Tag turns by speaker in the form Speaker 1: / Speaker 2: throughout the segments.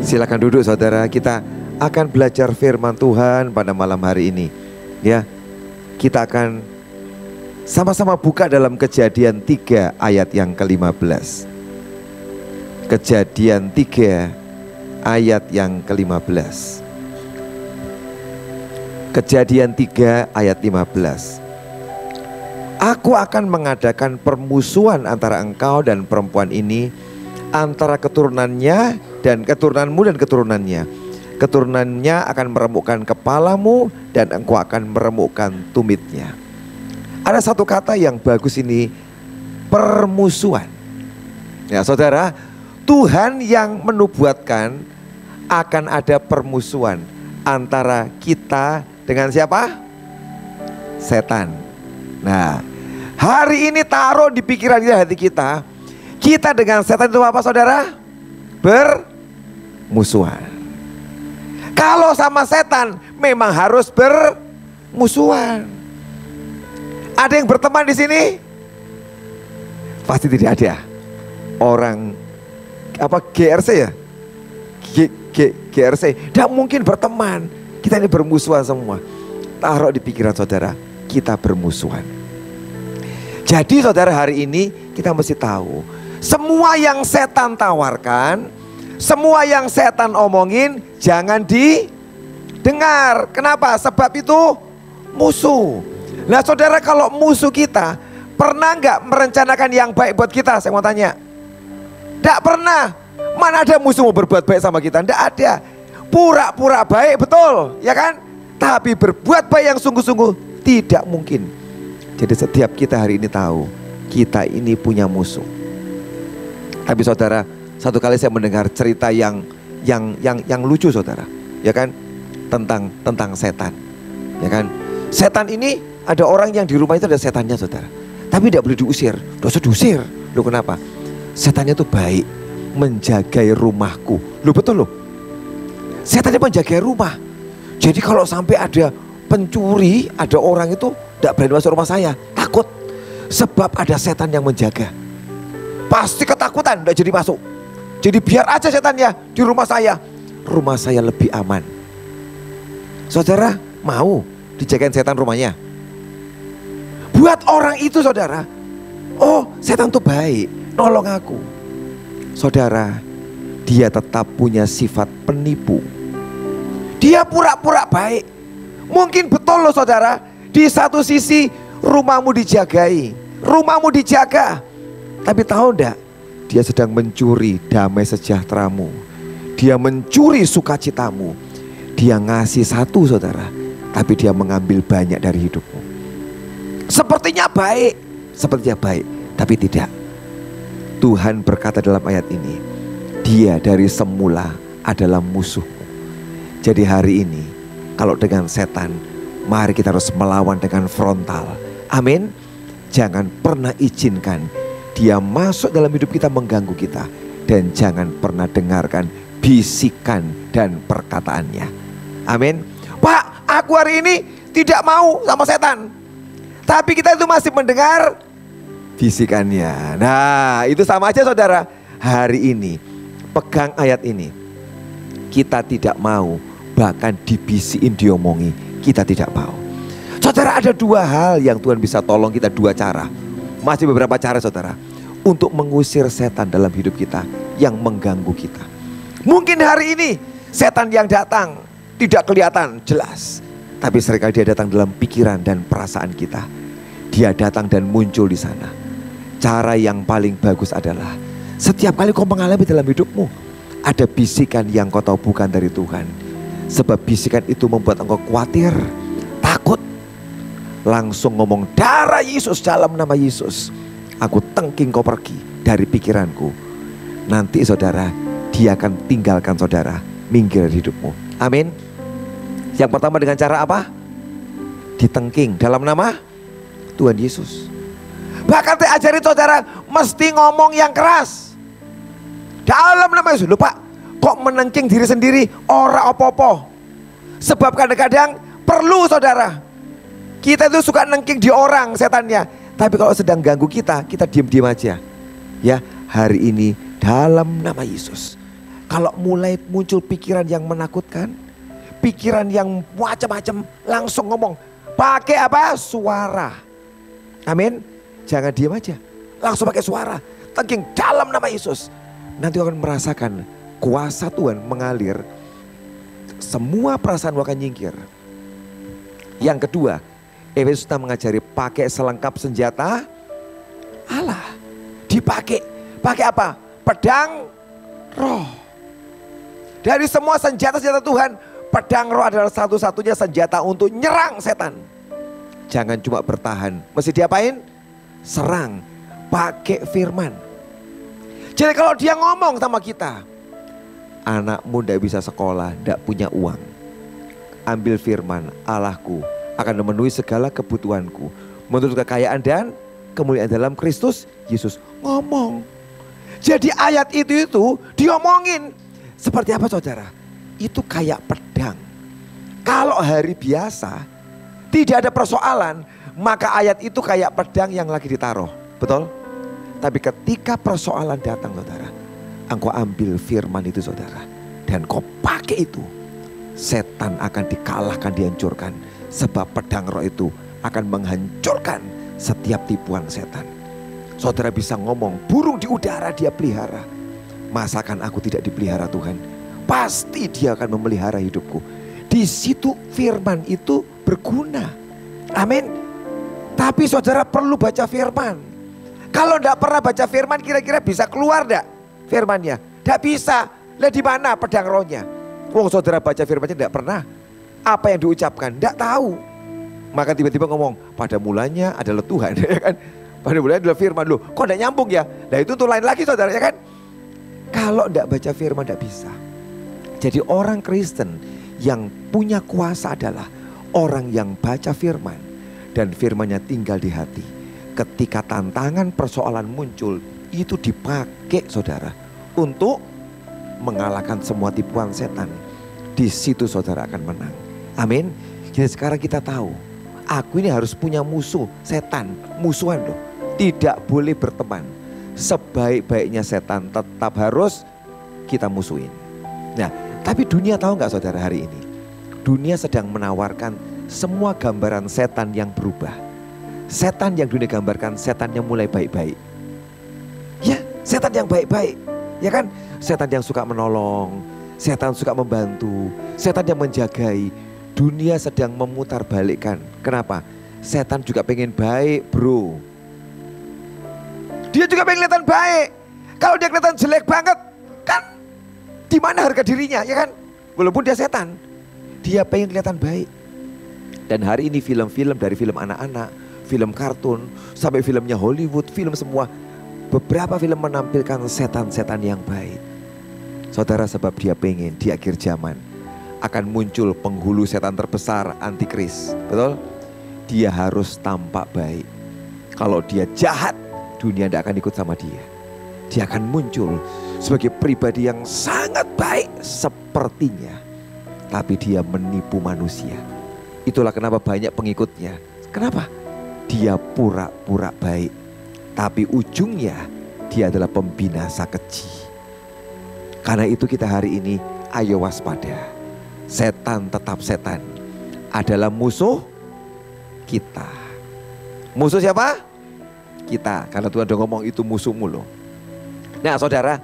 Speaker 1: Silakan duduk saudara, kita akan belajar firman Tuhan pada malam hari ini. Ya, kita akan sama-sama buka dalam Kejadian 3 ayat yang ke-15. Kejadian 3 ayat yang ke-15. Kejadian 3 ayat 15. Aku akan mengadakan permusuhan antara engkau dan perempuan ini, antara keturunannya dan keturunanmu dan keturunannya. Keturunannya akan meremukkan kepalamu dan engkau akan meremukkan tumitnya. Ada satu kata yang bagus ini, permusuhan. Ya saudara, Tuhan yang menubuatkan akan ada permusuhan antara kita dengan siapa? Setan. Nah, hari ini taruh di pikiran kita, hati kita, kita dengan setan itu apa saudara? Bermusuhan. Kalau sama setan memang harus bermusuhan. Ada yang berteman di sini? Pasti tidak ada. Orang apa GRC ya? GRC. Tidak mungkin berteman. Kita ini bermusuhan semua. Taruh di pikiran saudara, kita bermusuhan. Jadi saudara, hari ini kita mesti tahu, semua yang setan tawarkan, semua yang setan omongin, jangan didengar. Kenapa? Sebab itu musuh. Nah saudara, kalau musuh kita, pernah nggak merencanakan yang baik buat kita? Saya mau tanya. Tidak pernah. Mana ada musuh mau berbuat baik sama kita? Tidak ada. Pura-pura baik, betul, ya kan? Tapi berbuat baik yang sungguh-sungguh tidak mungkin. Jadi setiap kita hari ini tahu, kita ini punya musuh. Tapi saudara, satu kali saya mendengar cerita yang lucu saudara, ya kan? Tentang setan, ya kan? Setan ini, ada orang yang di rumah itu ada setannya saudara, tapi tidak boleh diusir. Dosa diusir. Loh kenapa? Setannya itu baik, menjagai rumahku. Loh betul loh. Setannya menjaga rumah. Jadi kalau sampai ada pencuri, ada orang itu tidak berani masuk rumah saya, takut. Sebab ada setan yang menjaga. Pasti ketakutan, tidak jadi masuk. Jadi biar aja setannya di rumah saya. Rumah saya lebih aman. Saudara mau dijagain setan rumahnya? Buat orang itu saudara, oh setan itu baik, nolong aku. Saudara, dia tetap punya sifat penipu. Dia pura-pura baik. Mungkin betul loh saudara, di satu sisi rumahmu dijagai, rumahmu dijaga. Tapi tahu enggak, dia sedang mencuri damai sejahteramu. Dia mencuri sukacitamu. Dia ngasih satu saudara, tapi dia mengambil banyak dari hidupmu. Sepertinya baik, tapi tidak. Tuhan berkata dalam ayat ini, dia dari semula adalah musuhmu. Jadi hari ini, kalau dengan setan, mari kita harus melawan dengan frontal. Amin. Jangan pernah izinkan dia masuk dalam hidup kita, mengganggu kita. Dan jangan pernah dengarkan bisikan dan perkataannya. Amin. Pak, aku hari ini tidak mau sama setan, tapi kita itu masih mendengar bisikannya. Nah itu sama aja saudara. Hari ini pegang ayat ini, kita tidak mau, bahkan dibisikin, diomongi, kita tidak mau. Saudara, ada dua hal yang Tuhan bisa tolong kita, dua cara. Masih beberapa cara saudara, untuk mengusir setan dalam hidup kita yang mengganggu kita. Mungkin hari ini setan yang datang tidak kelihatan jelas, tapi seringkali dia datang dalam pikiran dan perasaan kita. Dia datang dan muncul di sana. Cara yang paling bagus adalah setiap kali kau mengalami dalam hidupmu ada bisikan yang kau tahu bukan dari Tuhan, sebab bisikan itu membuat engkau khawatir, takut, langsung ngomong, darah Yesus, dalam nama Yesus aku tengking kau pergi dari pikiranku. Nanti saudara, dia akan tinggalkan saudara, minggir dari hidupmu. Amin. Yang pertama dengan cara apa? Ditengking dalam nama Tuhan Yesus. Bahkan saya ajarin saudara, mesti ngomong yang keras dalam nama Yesus. Lupa, kok menengking diri sendiri, ora opo-opo. Sebab kadang-kadang perlu saudara, kita itu suka nengking di orang setannya. Tapi kalau sedang ganggu kita, kita diam-diam aja. Ya, hari ini dalam nama Yesus, Kalau mulai muncul pikiran yang menakutkan, pikiran yang macam-macam, langsung ngomong. Pakai apa? Suara. Amin. Jangan diam aja. Langsung pakai suara. Tengking dalam nama Yesus. Nanti akan merasakan kuasa Tuhan mengalir. Semua perasaanmu akan nyingkir. Yang kedua, Efesus mengajari pakai selengkap senjata Allah. Dipakai. Pakai apa? Pedang roh. Dari semua senjata-senjata Tuhan, pedang roh adalah satu-satunya senjata untuk nyerang setan. Jangan cuma bertahan. Mesti diapain? Serang. Pakai firman. Jadi kalau dia ngomong sama kita, anakmu tidak bisa sekolah, tidak punya uang. Ambil firman, Allahku akan memenuhi segala kebutuhanku menurut kekayaan dan kemuliaan dalam Kristus Yesus. Ngomong. Jadi ayat itu diomongin. Seperti apa saudara? Itu kayak pedang. Kalau hari biasa tidak ada persoalan, maka ayat itu kayak pedang yang lagi ditaruh. Betul? Tapi ketika persoalan datang saudara, engkau ambil firman itu saudara, dan kau pakai itu, setan akan dikalahkan, dihancurkan. Sebab pedang roh itu akan menghancurkan setiap tipuan setan. Saudara bisa ngomong, burung di udara dia pelihara. Masakan aku tidak dipelihara Tuhan? Pasti dia akan memelihara hidupku. Di situ firman itu berguna. Amin. Tapi saudara perlu baca firman. Kalau tidak pernah baca firman, kira-kira bisa keluar tidak firmannya? Tidak bisa. Lihat di mana pedang rohnya? Wong saudara baca firmannya tidak pernah. Apa yang diucapkan tidak tahu. Maka tiba-tiba ngomong, pada mulanya adalah Tuhan, ya kan? Pada mulanya adalah firman. Loh, kok tidak nyambung ya? Nah itu tuh lain lagi saudara, ya kan? Kalau tidak baca firman tidak bisa. Jadi orang Kristen yang punya kuasa adalah orang yang baca firman dan firmannya tinggal di hati. Ketika tantangan persoalan muncul, itu dipakai saudara untuk mengalahkan semua tipuan setan. Di situ saudara akan menang. Amin. Jadi sekarang kita tahu, aku ini harus punya musuh, setan, musuhan loh. Tidak boleh berteman. Sebaik-baiknya setan tetap harus kita musuhin. Nah, tapi dunia tahu nggak saudara hari ini? Dunia sedang menawarkan semua gambaran setan yang berubah. Setan yang dunia gambarkan, setan yang mulai baik-baik. Ya, setan yang baik-baik. Ya kan? Setan yang suka menolong, setan suka membantu, setan yang menjagai. Dunia sedang memutar balikkan. Kenapa? Setan juga pengen baik bro. Dia juga pengen kelihatan baik. Kalau dia kelihatan jelek banget, kan di mana harga dirinya, ya kan? Walaupun dia setan, dia pengen kelihatan baik. Dan hari ini film-film dari film anak-anak, film kartun, sampai filmnya Hollywood, film semua, beberapa film menampilkan setan-setan yang baik. Saudara, sebab dia pengen di akhir zaman akan muncul penghulu setan terbesar, antikris. Betul? Dia harus tampak baik. Kalau dia jahat, dunia tidak akan ikut sama dia. Dia akan muncul sebagai pribadi yang sangat baik sepertinya, tapi dia menipu manusia. Itulah kenapa banyak pengikutnya. Kenapa? Dia pura-pura baik, tapi ujungnya dia adalah pembinasa keji. Karena itu kita hari ini ayo waspada. Setan tetap setan, adalah musuh kita. Musuh siapa? Kita. Karena Tuhan udah ngomong itu musuhmu loh. Nah saudara,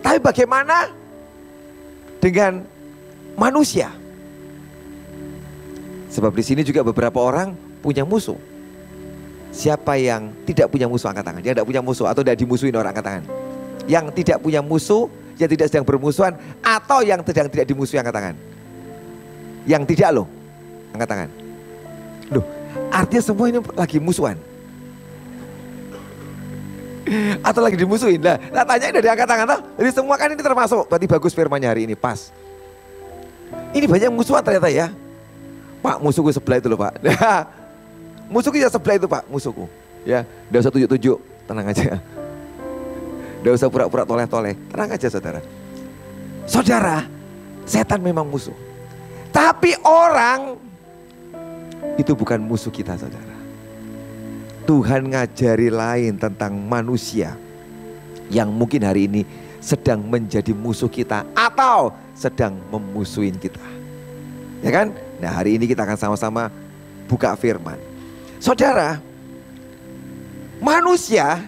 Speaker 1: tapi bagaimana dengan manusia? Sebab di sini juga beberapa orang punya musuh. Siapa yang tidak punya musuh angkat tangan? Yang tidak punya musuh atau tidak dimusuhin orang angkat tangan? Yang tidak punya musuh, yang tidak sedang bermusuhan, atau yang sedang tidak dimusuhi angkat tangan? Yang tidak loh, angkat tangan. Loh, artinya semua ini lagi musuhan. Atau lagi dimusuhin. Nah tanya dari angkat tangan. Jadi semua kan ini termasuk. Berarti bagus firmannya hari ini, pas. Ini banyak musuhan ternyata ya. Pak, musuhku sebelah itu loh Pak. Musuhku ya sebelah itu Pak, musuhku. Ya, udah usah tunjuk-tunjuk, tenang aja. Udah usah pura-pura toleh-toleh, tenang aja saudara. Saudara, setan memang musuh. Tapi orang itu bukan musuh kita saudara. Tuhan ngajari lain tentang manusia yang mungkin hari ini sedang menjadi musuh kita atau sedang memusuhin kita. Ya kan? Nah, hari ini kita akan sama-sama buka firman. Saudara, manusia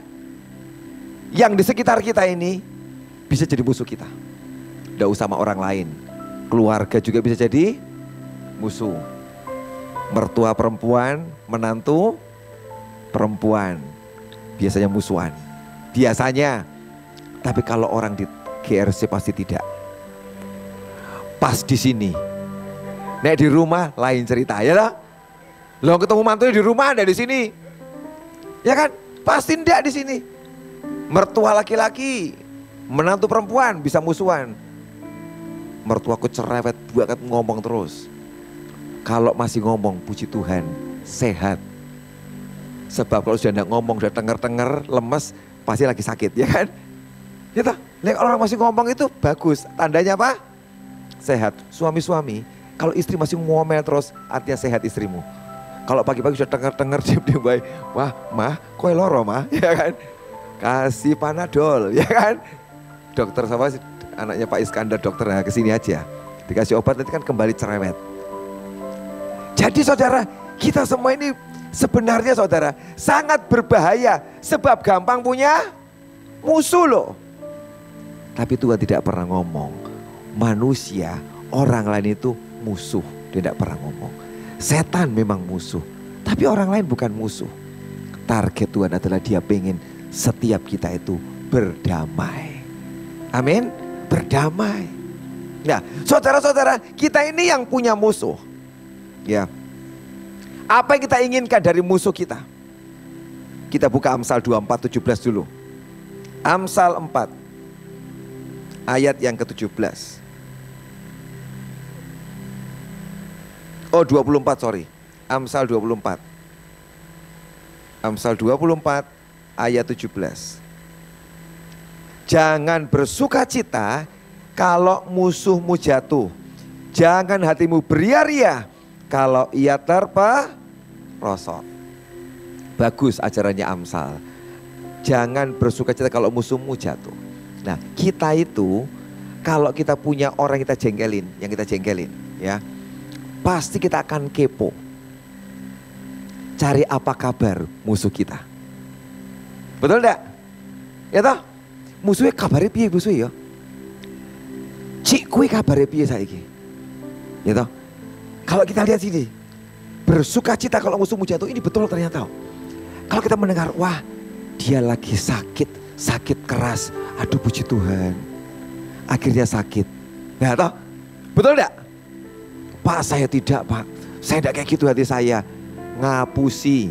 Speaker 1: yang di sekitar kita ini bisa jadi musuh kita. Tidak usah sama orang lain. Keluarga juga bisa jadi musuh. Mertua perempuan, menantu perempuan, biasanya musuhan. Biasanya. Tapi kalau orang di GRC pasti tidak. Pas di sini. Nek di rumah lain cerita, ya lah. Lo ketemu mantunya di rumah, ada di sini. Ya kan? Pasti tidak di sini. Mertua laki-laki, menantu perempuan bisa musuhan. Mertuaku cerewet banget ngomong terus. Kalau masih ngomong, puji Tuhan, sehat. Sebab kalau sudah tidak ngomong, sudah tenger-tenger, lemes, pasti lagi sakit, ya kan? Ya toh, orang masih ngomong itu bagus. Tandanya apa? Sehat. Suami-suami, kalau istri masih ngomel terus, artinya sehat istrimu. Kalau pagi-pagi sudah tenger-tenger, diam-diam baik. Wah, mah, kowe loro mah, ya kan? Kasih Panadol, ya kan? Dokter sama anaknya Pak Iskandar, dokter, nah kesini aja. Dikasih obat nanti kan kembali cerewet. Jadi saudara, kita semua ini sebenarnya saudara sangat berbahaya. Sebab gampang punya musuh loh. Tapi Tuhan tidak pernah ngomong manusia, orang lain itu musuh. Dia tidak pernah ngomong. Setan memang musuh, tapi orang lain bukan musuh. Target Tuhan adalah dia pengen setiap kita itu berdamai. Amin, berdamai. Nah, saudara-saudara, kita ini yang punya musuh. Ya, apa yang kita inginkan dari musuh kita? Kita buka Amsal 24:17 dulu. Amsal 4 ayat yang ke-17. Oh 24 sorry. Amsal 24. Amsal 24 ayat 17. Jangan bersukacita kalau musuhmu jatuh. Jangan hatimu beria-ria kalau ia terperosok. Bagus ajarannya Amsal. Jangan bersukacita kalau musuhmu jatuh. Nah, kita itu kalau kita punya orang yang kita jengkelin, ya, pasti kita akan kepo. Cari apa kabar musuh kita. Betul enggak? Ya toh? Musuhnya kabarnya piye musuhnya ya? Cik kuwi kabarnya piye saiki? Ya toh? Kalau kita lihat sini, bersukacita kalau musuhmu jatuh, ini betul ternyata. Kalau kita mendengar, wah, dia lagi sakit keras. Aduh puji Tuhan, akhirnya sakit. Ya toh? Betul enggak? Pak saya tidak pak, saya tidak kayak gitu hati saya. Ngapusi.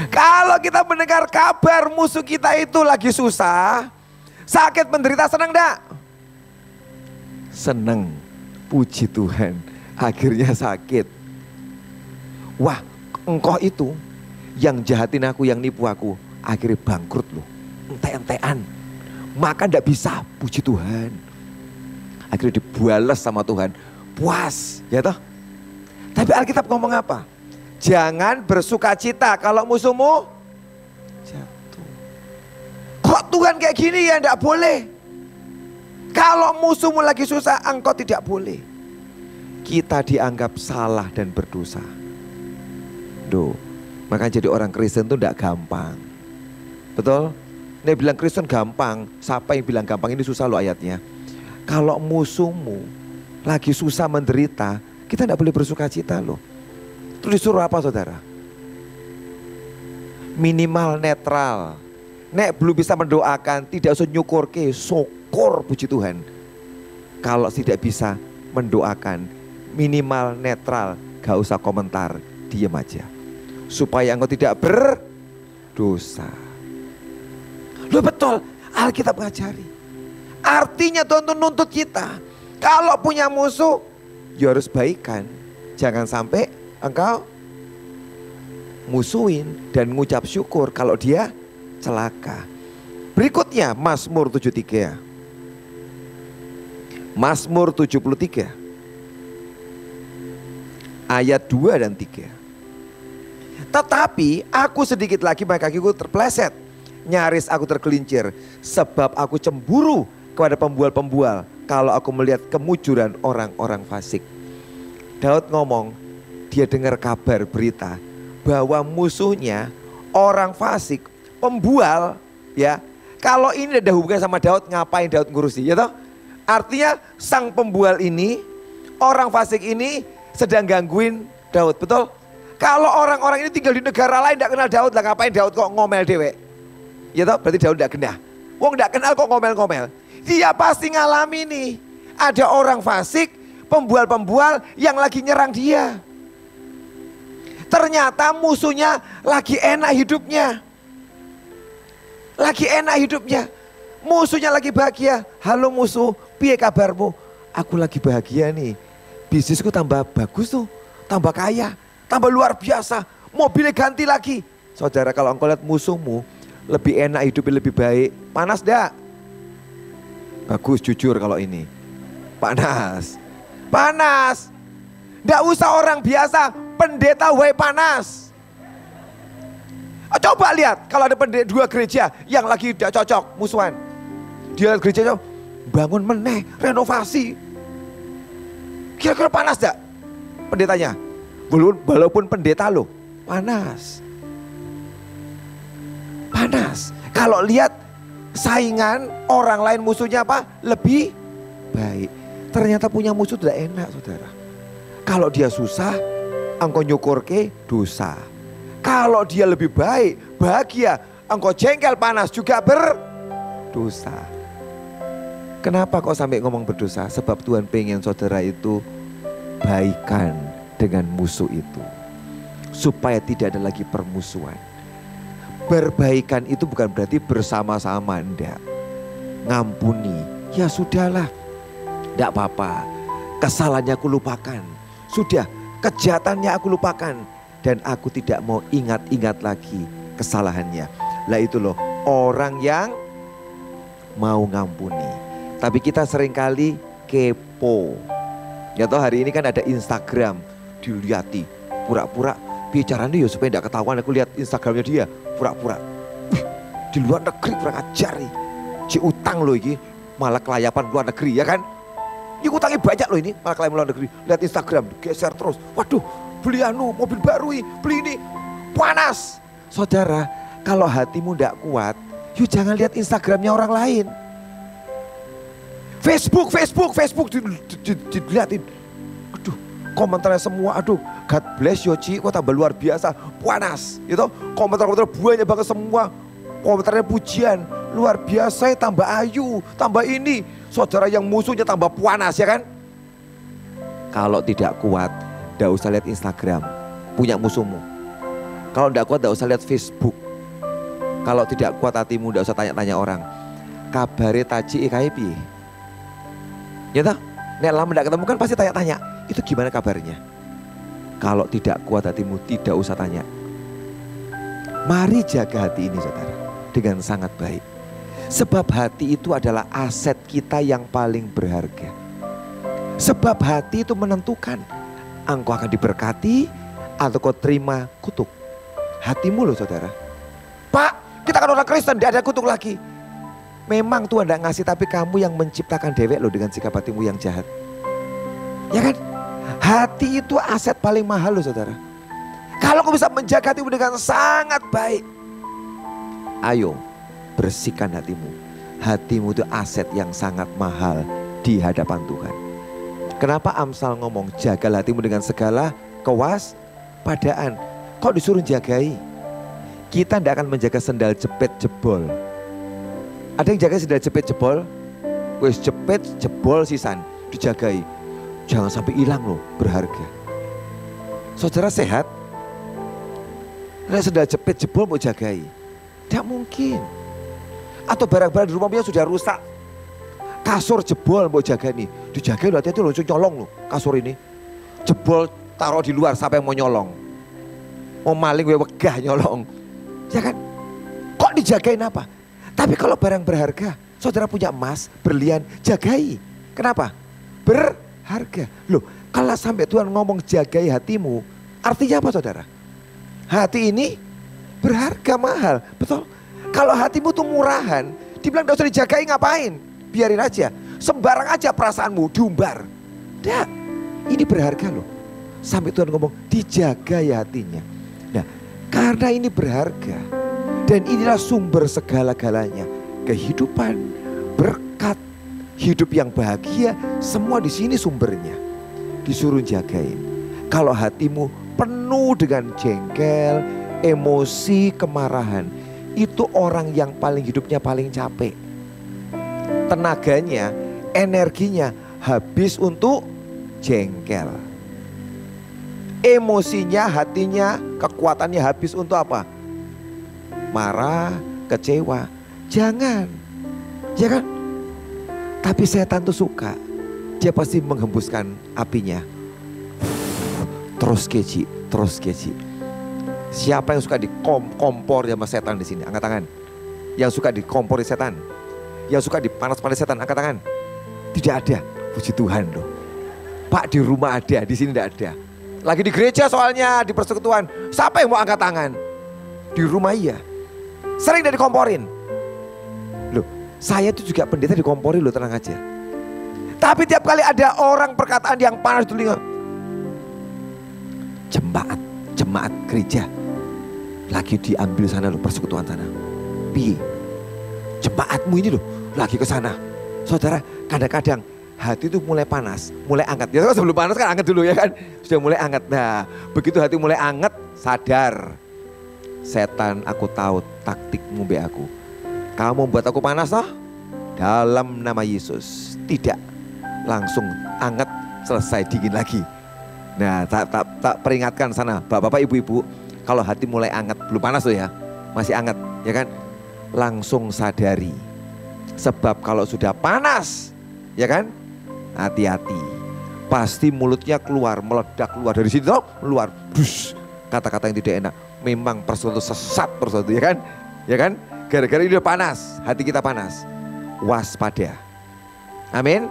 Speaker 1: Kalau kita mendengar kabar musuh kita itu lagi susah, sakit, menderita, senang enggak? Senang, puji Tuhan, akhirnya sakit. Wah, engkau itu yang jahatin aku, yang nipu aku, akhirnya bangkrut loh, ente-entean, makan gak bisa, puji Tuhan. Akhirnya dibalas sama Tuhan, puas, ya toh. Tapi Alkitab ngomong apa? Jangan bersukacita kalau musuhmu jatuh. Kok Tuhan kayak gini ya, gak boleh. Kalau musuhmu lagi susah, engkau tidak boleh. Kita dianggap salah dan berdosa. Duh, makanya jadi orang Kristen itu gak gampang. Betul? Nih bilang Kristen gampang. Siapa yang bilang gampang? Ini susah loh ayatnya. Kalau musuhmu lagi susah menderita, kita tidak boleh bersuka cita loh. Terus disuruh apa saudara? Minimal netral. Nek belum bisa mendoakan, tidak usah nyukur ke, syukur puji Tuhan. Kalau tidak bisa mendoakan, minimal netral, gak usah komentar, diam aja. Supaya engkau tidak berdosa. Loh betul, Alkitab ngajari. Artinya Tuhan nuntut kita. Kalau punya musuh, ya harus baikan. Jangan sampai engkau musuhin dan ngucap syukur kalau dia celaka. Berikutnya Mazmur 73. Mazmur 73. Ayat 2 dan 3. Tetapi aku sedikit lagi maka kakiku terpleset. nyaris aku tergelincir. Sebab aku cemburu kepada pembual-pembual kalau aku melihat kemujuran orang-orang fasik. Daud ngomong, dia dengar kabar berita bahwa musuhnya orang fasik, pembual, ya. Kalau ini ada hubungan sama Daud, ngapain Daud ngurusi, ya toh? Artinya sang pembual ini, orang fasik ini sedang gangguin Daud, betul? Kalau orang-orang ini tinggal di negara lain tidak kenal Daud lah, ngapain Daud kok ngomel dewek? Ya toh, berarti Daud tidak kenal. Wong tidak kenal kok ngomel-ngomel. Dia pasti ngalami nih. Ada orang fasik, pembual-pembual yang lagi nyerang dia. Ternyata musuhnya lagi enak hidupnya. Lagi enak hidupnya. Musuhnya lagi bahagia. Halo musuh, piye kabarmu? Aku lagi bahagia nih. Bisnisku tambah bagus tuh, tambah kaya, tambah luar biasa. Mobilnya ganti lagi. Saudara, kalau engkau lihat musuhmu lebih enak hidupnya, lebih baik, panas dak? Bagus, jujur kalau ini. Panas. Panas. Nggak usah orang biasa, pendeta wae panas. Coba lihat kalau ada pendeta dua gereja yang lagi tidak cocok, musuhan. Dia gerejanya bangun meneh, renovasi. Kira-kira panas gak pendetanya? Walaupun pendeta loh, panas. Panas. Kalau lihat saingan orang lain musuhnya apa? Lebih baik. Ternyata punya musuh tidak enak, saudara. Kalau dia susah, engkau nyukur ke dosa. Kalau dia lebih baik, bahagia, engkau jengkel panas juga berdosa. Kenapa kok sampai ngomong berdosa? Sebab Tuhan pengen saudara itu baikan dengan musuh itu. Supaya tidak ada lagi permusuhan. Berbaikan itu bukan berarti bersama-sama, enggak. Ngampuni, ya sudahlah, enggak apa-apa. Kesalahannya aku lupakan. Sudah, kejahatannya aku lupakan. Dan aku tidak mau ingat-ingat lagi kesalahannya. Lah itu loh, orang yang mau ngampuni. Tapi kita seringkali kepo. Ya toh hari ini kan ada Instagram, diliati, pura-pura bicaranya ya supaya tidak ketahuan. Aku lihat Instagramnya dia, pura-pura. Di luar negeri kurang ajar nih. Si utang loh ini, malah kelayapan luar negeri ya kan. Ini utangnya banyak loh ini, malah kelayapan luar negeri. Lihat Instagram, geser terus. Waduh, beli mobil baru, beli ini. Panas. Saudara, kalau hatimu tidak kuat, yuk jangan lihat Instagramnya orang lain. Facebook dilihatin. Aduh, komentarnya semua, aduh, God bless you Ci, kok tambah luar biasa, panas, gitu. Komentar-komentar banyak banget semua, komentarnya pujian, luar biasa, tambah ayu, tambah ini. Saudara yang musuhnya tambah panas ya kan? Kalau tidak kuat, tidak usah lihat Instagram, punya musuhmu. Kalau tidak kuat, tidak usah lihat Facebook. Kalau tidak kuat hatimu, tidak usah tanya-tanya orang. Kabare taji ikai piye? Ya toh, nek lama tidak ketemu kan pasti tanya-tanya, itu gimana kabarnya? Kalau tidak kuat hatimu, tidak usah tanya. Mari jaga hati ini saudara, dengan sangat baik. Sebab hati itu adalah aset kita yang paling berharga. Sebab hati itu menentukan, engkau akan diberkati atau kau terima kutuk. Hatimu loh saudara. Pak, kita kan orang Kristen, tidak ada kutuk lagi. Memang Tuhan tidak ngasih, tapi kamu yang menciptakan dewek loh dengan sikap hatimu yang jahat. Ya kan? Hati itu aset paling mahal loh saudara. Kalau kau bisa menjaga hatimu dengan sangat baik, ayo bersihkan hatimu. Hatimu itu aset yang sangat mahal di hadapan Tuhan. Kenapa Amsal ngomong jagalah hatimu dengan segala kewaspadaan. Kok disuruh jagai? Kita tidak akan menjaga sendal jepit jebol. Ada yang jaga sendal jepit jebol, wes jepit jebol sisan, dijagai. Jangan sampai hilang loh, berharga. Saudara sehat, sendal jepit jebol mau jagai, tidak mungkin. Atau barang-barang di rumahnya sudah rusak, kasur jebol mau jaga nih, dijagai loh, hati-hati loh, nyolong loh kasur ini. Jebol taruh di luar, siapa yang mau nyolong? Mau maling wegah nyolong, ya kan? Kok dijagain apa? Tapi kalau barang berharga, saudara punya emas, berlian, jagai. Kenapa? Berharga. Loh, kalau sampai Tuhan ngomong jagai hatimu, artinya apa saudara? Hati ini berharga mahal, betul? Kalau hatimu tuh murahan, dibilang gak usah dijagain ngapain? Biarin aja, sembarang aja perasaanmu diumbar. Nggak, ini berharga loh. Sampai Tuhan ngomong dijaga ya hatinya. Nah, karena ini berharga dan inilah sumber segala-galanya. Kehidupan, berkat, hidup yang bahagia, semua di sini sumbernya. Disuruh jagain. Kalau hatimu penuh dengan jengkel, emosi, kemarahan, itu orang yang paling hidupnya paling capek. Tenaganya, energinya habis untuk jengkel. Emosinya, hatinya, kekuatannya habis untuk apa? Marah, kecewa. Jangan, ya kan? Tapi setan tuh suka. Dia pasti menghembuskan apinya. Terus keji, terus keji. Siapa yang suka dikompor sama setan di sini? Angkat tangan. Yang suka dikompori setan, yang suka dipanas-panas setan, angkat tangan. Tidak ada. Puji Tuhan loh. Pak, di rumah ada, di sini tidak ada. Lagi di gereja soalnya, di persekutuan. Siapa yang mau angkat tangan? Di rumah iya. Sering dari komporin. Loh, saya itu juga pendeta dikompori loh, tenang aja. Tapi tiap kali ada orang perkataan yang panas di telinga. Jemaat gereja lagi diambil sana loh, persekutuan sana. Piye? Jemaatmu ini loh lagi ke sana. Saudara, kadang-kadang hati itu mulai panas, mulai angkat. Ya kan sebelum panas kan angkat dulu ya kan. Sudah mulai angkat. Nah, begitu hati mulai angkat, sadar. Setan, aku tahu taktikmu be aku. Kamu membuat aku panas toh? Dalam nama Yesus. Tidak. Langsung angkat, selesai, dingin lagi. Nah, tak peringatkan sana, bapak-bapak, ibu-ibu, kalau hati mulai angkat, belum panas loh ya, masih angkat, ya kan? Langsung sadari. Sebab kalau sudah panas, ya kan? Hati-hati. Pasti mulutnya keluar, meledak keluar dari situ, keluar, bus, kata-kata yang tidak enak. Memang persekutuan sesat persekutuan, ya kan? Ya kan? Gara-gara ini udah panas, hati kita panas. Waspada. Amin.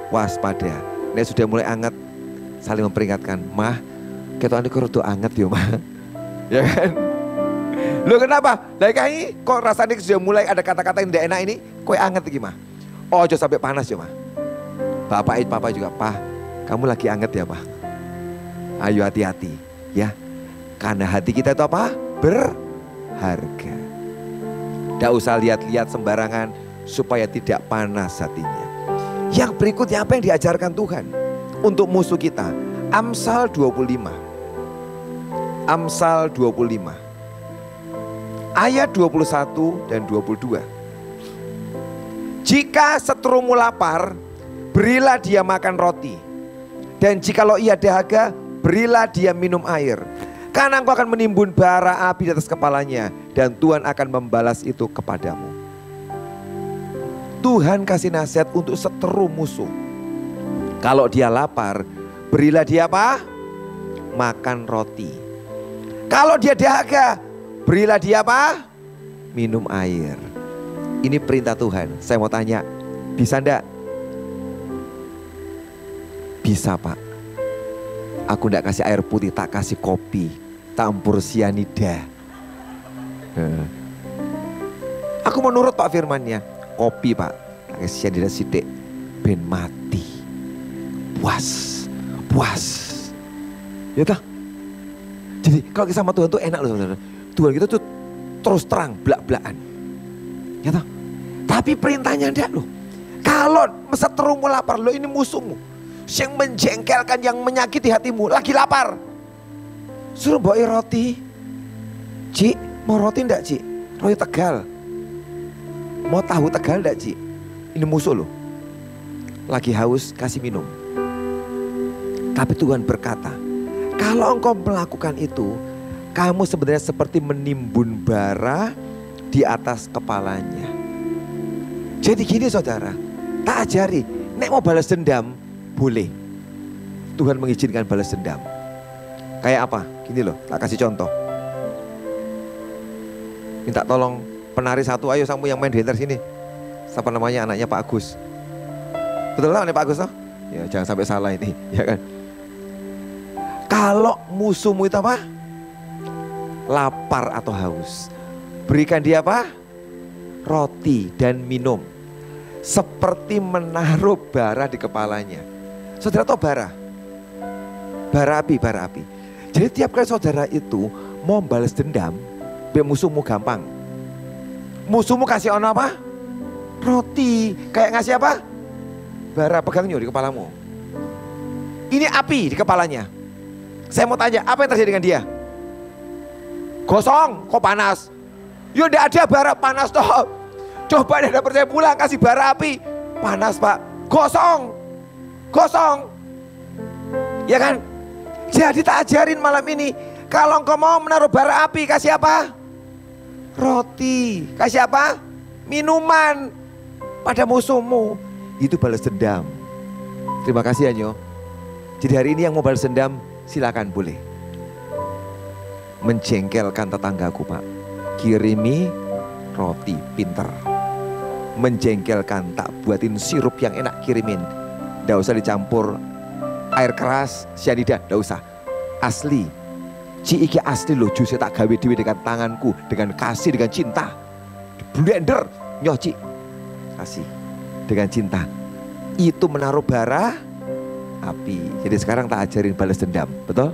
Speaker 1: Waspada. Ini sudah mulai hangat, saling memperingatkan. Mah, kita ini kudu hangat ya mah. Ya kan? Loh kenapa? Lah ini kok rasanya sudah mulai ada kata-kata yang tidak enak ini, kok hangat gimana? Oh, jangan sampai panas ya mah. Bapak juga, Pak, kamu lagi hangat ya Pak. Ayo hati-hati ya. Karena hati kita itu apa? Berharga. Tidak usah lihat-lihat sembarangan supaya tidak panas hatinya. Yang berikutnya apa yang diajarkan Tuhan untuk musuh kita? Amsal 25. Amsal 25. Ayat 21 dan 22. Jika seterumu lapar, berilah dia makan roti. Dan jikalau ia dahaga, berilah dia minum air. Karena engkau akan menimbun bara api di atas kepalanya, dan Tuhan akan membalas itu kepadamu. Tuhan kasih nasihat untuk seteru musuh. Kalau dia lapar, berilah dia apa? Makan roti. Kalau dia dahaga, berilah dia apa? Minum air. Ini perintah Tuhan. Saya mau tanya, bisa enggak? Bisa Pak. Aku enggak kasih air putih, tak kasih kopi, campur sianida. Aku menurut Pak firmannya, kopi Pak, tak kasih sianida sidik, ben mati. Puas. Ya toh? Jadi kalau kita sama Tuhan tuh enak loh saudara. Tuhan kita tuh terus terang, belak-belakan. Ya toh? Tapi perintahnya enggak loh. Kalau seterumu lapar, lo ini musuhmu. Yang menjengkelkan, yang menyakiti hatimu, lagi lapar. Suruh bawa roti. Cik, mau roti enggak Cik? Roti Tegal. Mau tahu Tegal enggak Cik? Ini musuh loh. Lagi haus, kasih minum. Tapi Tuhan berkata, kalau engkau melakukan itu, kamu sebenarnya seperti menimbun bara di atas kepalanya. Jadi gini saudara, tak ajari, nek mau balas dendam, boleh. Tuhan mengizinkan balas dendam. Kayak apa? Gini loh, tak kasih contoh. Minta tolong penari satu, ayo kamu yang main di enter sini. Siapa namanya, anaknya Pak Agus. Betul lah anaknya Pak Agus toh? Ya jangan sampai salah ini, ya kan. Kalau musuhmu itu apa? Lapar atau haus, berikan dia apa? roti dan minum. Seperti menaruh bara di kepalanya. Saudara tahu bara? Bara api, bara api. Jadi tiap kali saudara itu mau balas dendam, musuhmu gampang. Musuhmu kasih ono apa? Roti. Kayak ngasih apa? Bara, pegang di kepalamu. Ini api di kepalanya. Saya mau tanya, apa yang terjadi dengan dia? Gosong, kok panas? Ya udah ada bara panas toh. Coba dia percaya pulang kasih bara api. Panas pak, gosong. Gosong. Ya kan? Jadi tak ajarin malam ini. Kalau engkau mau menaruh bara api, kasih apa? Roti. Kasih apa? Minuman. Pada musuhmu. Itu balas dendam. Terima kasih Anyo. Jadi hari ini yang mau balas dendam, silakan boleh. Menjengkelkan tetanggaku pak. Kirimi roti, pinter. Menjengkelkan, tak buatin sirup yang enak, kirimin. Nggak usah dicampur air keras, cyanida, nggak usah. Asli. Ci iki asli loh, jusnya tak gawe dewe dengan tanganku, dengan kasih, dengan cinta. Blender, nyoh Ci. Kasih dengan cinta. Itu menaruh bara api. Jadi sekarang tak ajarin balas dendam, betul?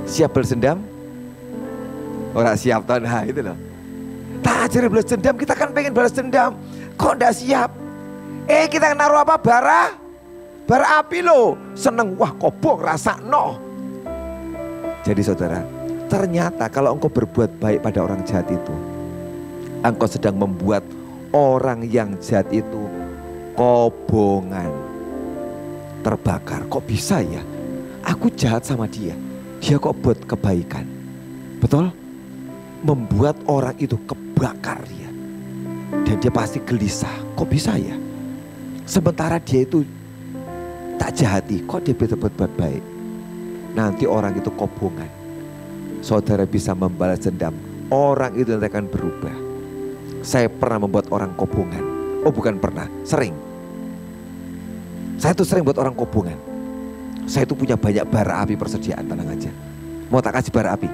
Speaker 1: Siap balas dendam? Orang siap toh, nah itu loh. Tak ajarin balas dendam, kita kan pengen balas dendam. Kok enggak siap? Kita naruh apa? Bara? Bara api loh. Seneng, wah kobong rasa no. Jadi saudara, ternyata kalau engkau berbuat baik pada orang jahat itu, engkau sedang membuat orang yang jahat itu kobongan, terbakar. Kok bisa ya? Aku jahat sama dia, dia kok buat kebaikan. Betul? Membuat orang itu kebakar dia. Dan dia pasti gelisah. Kok bisa ya? Sementara dia itu tak jahati, kok dia bisa berbuat baik. Nanti orang itu kobongan. Saudara bisa membalas dendam. Orang itu nanti akan berubah. Saya pernah membuat orang kobongan. Oh bukan pernah, sering. Saya tuh sering buat orang kobongan. Saya tuh punya banyak bara api persediaan, tenang aja. Mau tak kasih bara api?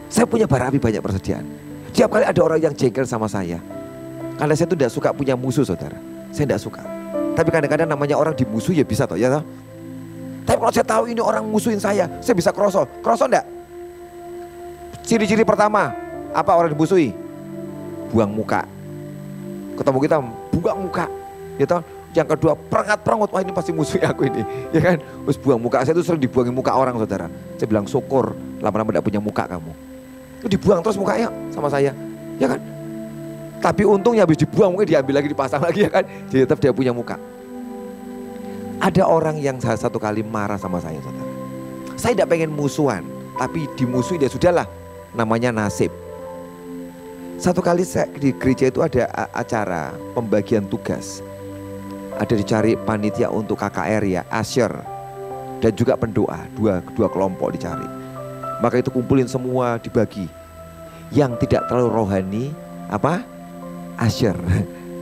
Speaker 1: Saya punya bara api banyak persediaan. Tiap kali ada orang yang jengkel sama saya. Karena saya tuh tidak suka punya musuh saudara. Saya tidak suka. Tapi kadang-kadang namanya orang dimusuh ya bisa toh, ya toh. Tapi kalau saya tahu ini orang musuhin saya bisa kroso. Kroso enggak? Ciri-ciri pertama, apa orang dimusuhi? Buang muka. Ketemu kita, buang muka. Ya toh? Yang kedua, perengat-perengut. Wah ini pasti musuhi aku ini. Ya kan? Terus buang muka. Saya tuh sering dibuangin muka orang saudara. Saya bilang syukur, lama-lama tidak punya muka kamu. Itu dibuang terus mukanya sama saya. Ya kan? Tapi untungnya habis dibuang mungkin diambil lagi, dipasang lagi ya kan. Jadi tetap dia punya muka. Ada orang yang satu kali marah sama saya saudara. Saya tidak pengen musuhan, tapi dimusuhi dia sudahlah. Namanya nasib. Satu kali saya di gereja itu ada acara pembagian tugas. Ada dicari panitia untuk KKR ya, Asher. Dan juga pendoa, dua kelompok dicari. Maka itu kumpulin semua dibagi. Yang tidak terlalu rohani, apa? Asher.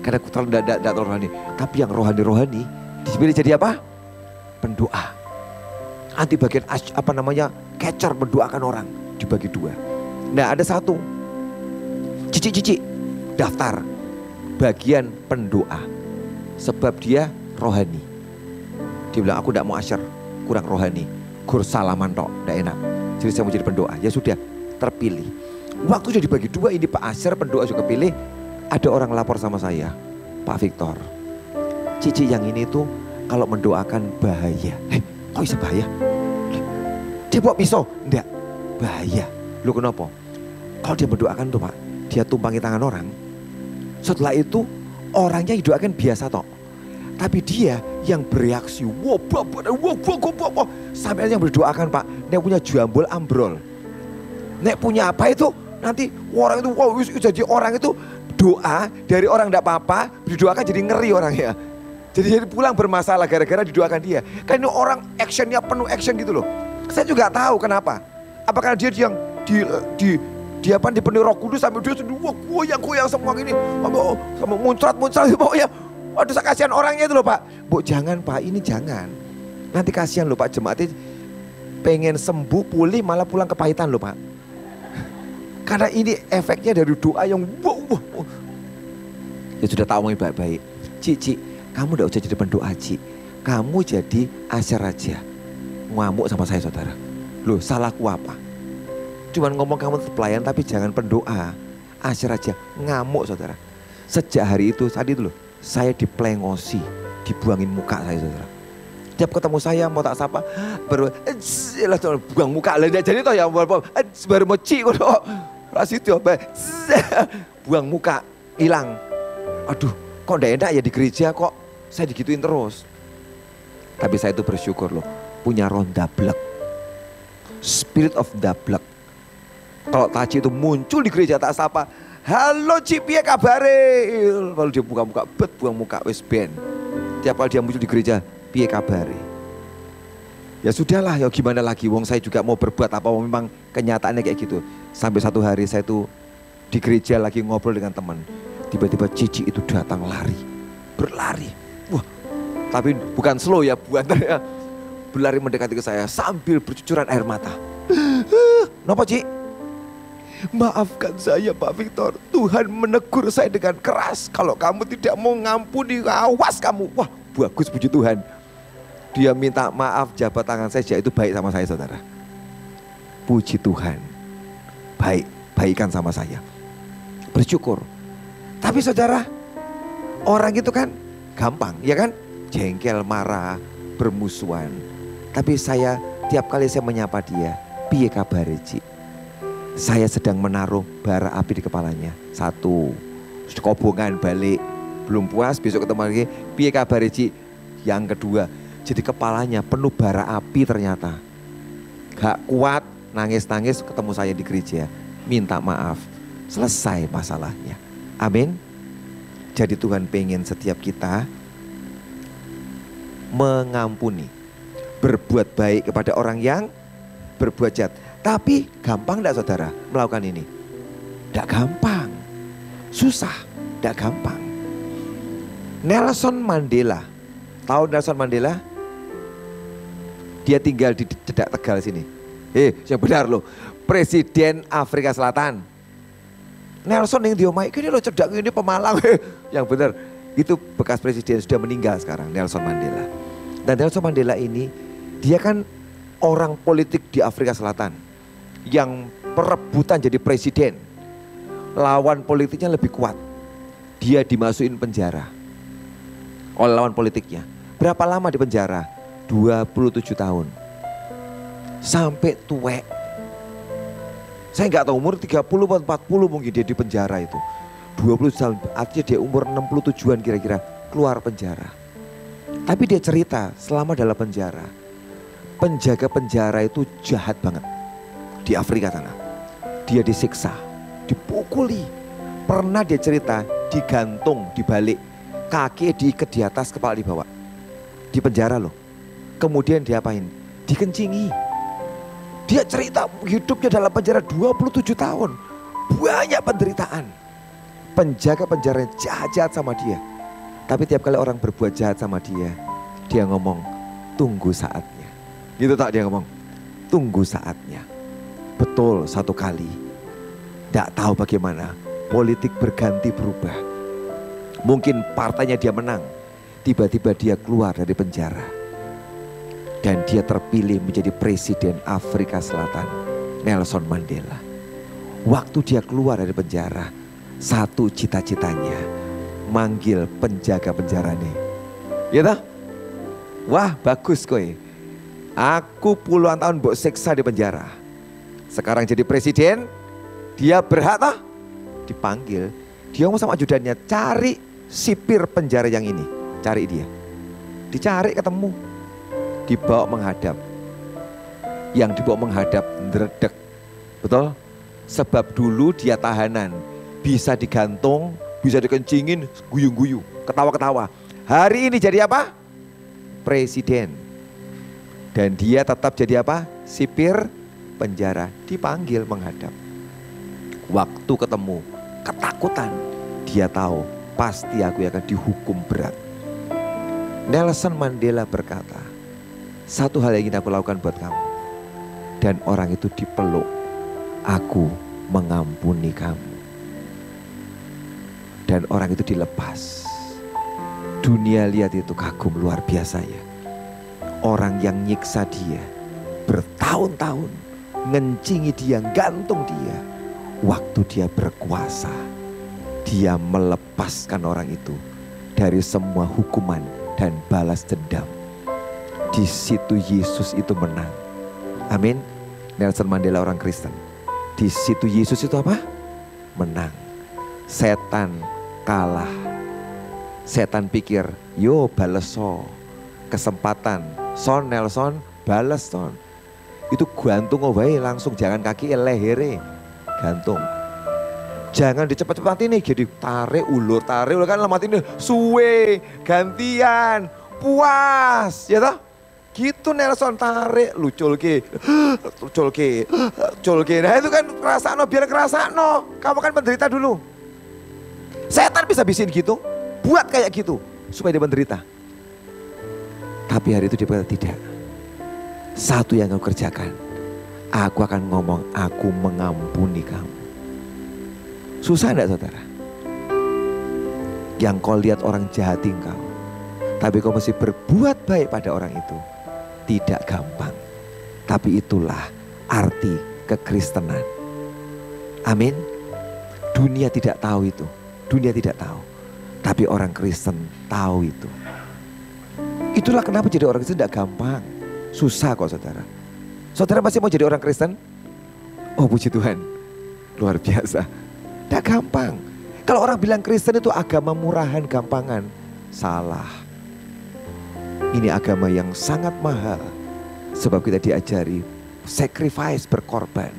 Speaker 1: Karena aku terlalu tidak terlalu rohani. Tapi yang rohani-rohani dipilih jadi apa? Pendoa. Nanti bagian catcher, mendoakan orang. Dibagi dua. Nah ada satu. Cici daftar. Bagian pendoa. Sebab dia rohani. Dia bilang aku tidak mau Asher, kurang rohani. Gur salaman tok, tidak enak. Jadi saya mau jadi pendoa. Ya sudah, terpilih. Waktu sudah dibagi dua, ini Pak Asher pendoa juga pilih. Ada orang lapor sama saya, Pak Victor, Cici yang ini tuh kalau mendoakan bahaya. Kok bisa bahaya? Dia bawa pisau? Enggak, bahaya. Lu kenapa? Kalau dia mendoakan tuh Pak, dia tumpangi tangan orang. Setelah itu orangnya didoakan biasa toh. Tapi dia yang bereaksi, wah, sampai yang berdoakan Pak, dia punya jambul ambrol. Nek punya apa itu? Nanti orang itu, jadi orang itu doa dari orang tidak apa-apa, didoakan jadi ngeri orangnya. Jadi pulang bermasalah gara-gara didoakan dia. Kan ini orang actionnya penuh action gitu loh. Saya juga tahu kenapa. Apakah dia yang dipenuhi Roh Kudus sampai dia sendiri goyang semua gini, sama muncrat pokoknya. Waduh saya kasihan orangnya itu loh Pak. Bu jangan Pak, ini jangan. Nanti kasihan loh Pak, jemaatnya pengen sembuh pulih malah pulang kepahitan loh Pak. Karena ini efeknya dari doa yang Ya sudah tak omongin baik-baik. Ci, kamu tidak usah jadi pendoa, Ci. Kamu jadi asyar aja. Ngamuk sama saya, saudara. Loh, salahku apa? Cuman ngomong kamu tetap pelayan tapi jangan pendoa. Asyar aja, ngamuk, saudara. Sejak hari itu, saat itu loh, saya diplengosi, dibuangin muka saya, saudara. Tiap ketemu saya mau tak sapa, baru buang muka lah. Jadi toh ya baru mau Ci kok. Rasityo, buang muka, hilang. Aduh, kok ndak enak ya di gereja kok saya digituin terus. Tapi saya itu bersyukur loh, punya roh dablek, spirit of dablek. Kalau Taci itu muncul di gereja tak sapa, halo Ci, piye kabare? Kalau dia buka-buka, buang muka, wis ben. Tiap kali dia muncul di gereja, piye kabare? Ya sudahlah, ya gimana lagi, wong saya juga mau berbuat apa, memang kenyataannya kayak gitu. Sampai satu hari saya tuh di gereja lagi ngobrol dengan teman. Tiba-tiba Cici itu datang berlari. Wah, tapi bukan slow ya, buannya berlari mendekati ke saya sambil bercucuran air mata. Napa Ci? Maafkan saya Pak Victor, Tuhan menegur saya dengan keras. Kalau kamu tidak mau ngampuni, awas kamu. Wah, bagus, puji Tuhan. Dia minta maaf, jabat tangan saya, itu baik sama saya, saudara. Puji Tuhan, baikan sama saya. Bersyukur. Tapi saudara, orang itu kan gampang, ya kan? Jengkel, marah, bermusuhan. Tapi saya, tiap kali saya menyapa dia, piye kabare Ci? Saya sedang menaruh bara api di kepalanya. Satu, kobongan balik, belum puas, besok ketemu lagi, piye kabare Ci? Yang kedua, jadi kepalanya penuh bara api ternyata. Gak kuat, nangis-nangis ketemu saya di gereja, minta maaf, selesai masalahnya. Amin. Jadi Tuhan pengen setiap kita mengampuni, berbuat baik kepada orang yang berbuat jahat. Tapi gampang enggak saudara melakukan ini? Enggak gampang, susah, enggak gampang. Nelson Mandela, tahu Nelson Mandela? Dia tinggal di Dedak Tegal sini. Yang benar loh, Presiden Afrika Selatan. Nelson yang diomai, ini loh cedak, ini pemalang. Yang benar, itu bekas presiden sudah meninggal sekarang, Nelson Mandela. Dan Nelson Mandela ini, dia kan orang politik di Afrika Selatan yang perebutan jadi presiden. Lawan politiknya lebih kuat. Dia dimasukin penjara oleh lawan politiknya. Berapa lama di penjara? 27 tahun. Sampai tuwek. Saya nggak tahu umur 30 atau 40 mungkin dia di penjara itu. 20 tahun, artinya dia umur 67-an kira-kira keluar penjara. Tapi dia cerita selama dalam penjara, penjaga penjara itu jahat banget di Afrika sana. Dia disiksa, dipukuli. Pernah dia cerita digantung, dibalik, kaki diikat di atas, kepala dibawa. Di penjara loh. Kemudian diapain? Dikencingi. Dia cerita hidupnya dalam penjara 27 tahun. Banyak penderitaan. Penjaga penjara jahat-jahat sama dia. Tapi tiap kali orang berbuat jahat sama dia, dia ngomong, tunggu saatnya. Gitu tak dia ngomong, tunggu saatnya. Betul, satu kali. Tidak tahu bagaimana politik berganti berubah. Mungkin partainya dia menang. Tiba-tiba dia keluar dari penjara. Dan dia terpilih menjadi presiden Afrika Selatan, Nelson Mandela. Waktu dia keluar dari penjara, satu cita-citanya, manggil penjaga penjaranya. Ya toh? Wah bagus kowe. Aku puluhan tahun mbok siksa di penjara. Sekarang jadi presiden, dia berhak toh? Dipanggil. Dia ngomong sama ajudannya, cari sipir penjara yang ini. Cari dia. Dicari ketemu. Dibawa menghadap. Yang dibawa menghadap ndredeg. Betul? Sebab dulu dia tahanan. Bisa digantung, bisa dikencingin, guyu-guyu, ketawa-ketawa. Hari ini jadi apa? Presiden. Dan dia tetap jadi apa? Sipir penjara. Dipanggil menghadap. Waktu ketemu, ketakutan. Dia tahu pasti aku akan dihukum berat. Nelson Mandela berkata, satu hal yang ingin aku lakukan buat kamu. Dan orang itu dipeluk. Aku mengampuni kamu. Dan orang itu dilepas. Dunia lihat itu kagum luar biasa ya. Orang yang nyiksa dia bertahun-tahun, ngencingi dia, gantung dia. Waktu dia berkuasa, dia melepaskan orang itu dari semua hukuman dan balas dendam. Di situ Yesus itu menang. Amin. Nelson Mandela orang Kristen. Di situ Yesus itu apa? Menang. Setan kalah. Setan pikir, yo bales so. Kesempatan, son Nelson bales son. Itu gantung wae langsung, jangan kaki lehere. Gantung. Jangan dicepat-cepat ini, jadi tarik ulur kan lemat ini suwe, gantian, puas, ya toh? Gitu Nelson tarik, lucul ke. Nah itu kan kerasano, biar kerasano. Kamu kan menderita dulu. Setan bisa bisin gitu, buat kayak gitu supaya dia menderita. Tapi hari itu dia berkata tidak. Satu yang kau kerjakan, aku akan ngomong, aku mengampuni kamu. Susah enggak saudara? Yang kau lihat orang jahati engkau, tapi kau mesti berbuat baik pada orang itu. Tidak gampang. Tapi itulah arti kekristenan. Amin. Dunia tidak tahu itu. Dunia tidak tahu. Tapi orang Kristen tahu itu. Itulah kenapa jadi orang Kristen tidak gampang. Susah kok saudara. Saudara masih mau jadi orang Kristen? Oh puji Tuhan. Luar biasa. Tidak gampang. Kalau orang bilang Kristen itu agama murahan, gampangan. Salah. Ini agama yang sangat mahal. Sebab kita diajari sacrifice, berkorban.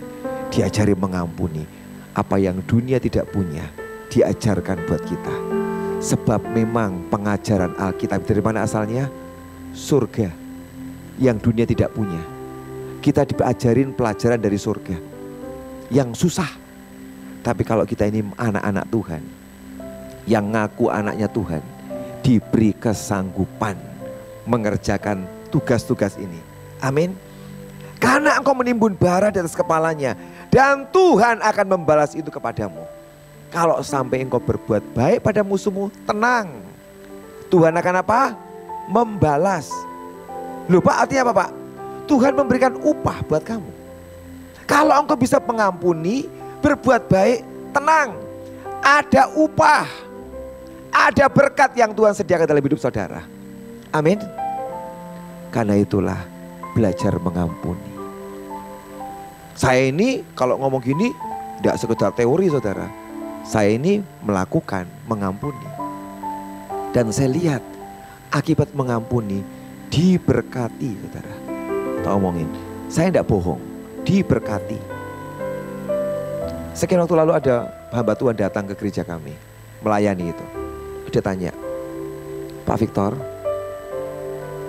Speaker 1: Diajari mengampuni. Apa yang dunia tidak punya, diajarkan buat kita. Sebab memang pengajaran Alkitab dari mana asalnya? Surga yang dunia tidak punya. Kita diajarin pelajaran dari surga yang susah. Tapi kalau kita ini anak-anak Tuhan, yang ngaku anaknya Tuhan, diberi kesanggupan mengerjakan tugas-tugas ini. Amin. Karena engkau menimbun bara di atas kepalanya, dan Tuhan akan membalas itu kepadamu. Kalau sampai engkau berbuat baik pada musuhmu, tenang. Tuhan akan apa? Membalas. Loh Pak, artinya apa Pak? Tuhan memberikan upah buat kamu. Kalau engkau bisa mengampuni, berbuat baik, tenang. Ada upah. Ada berkat yang Tuhan sediakan dalam hidup saudara. Amin. Karena itulah belajar mengampuni. Saya ini kalau ngomong gini tidak sekedar teori saudara. Saya ini melakukan mengampuni. Dan saya lihat akibat mengampuni diberkati saudara. Tak omongin, saya tidak bohong, diberkati. Sekian waktu lalu ada hamba Tuhan datang ke gereja kami, melayani itu. Dia tanya, Pak Victor,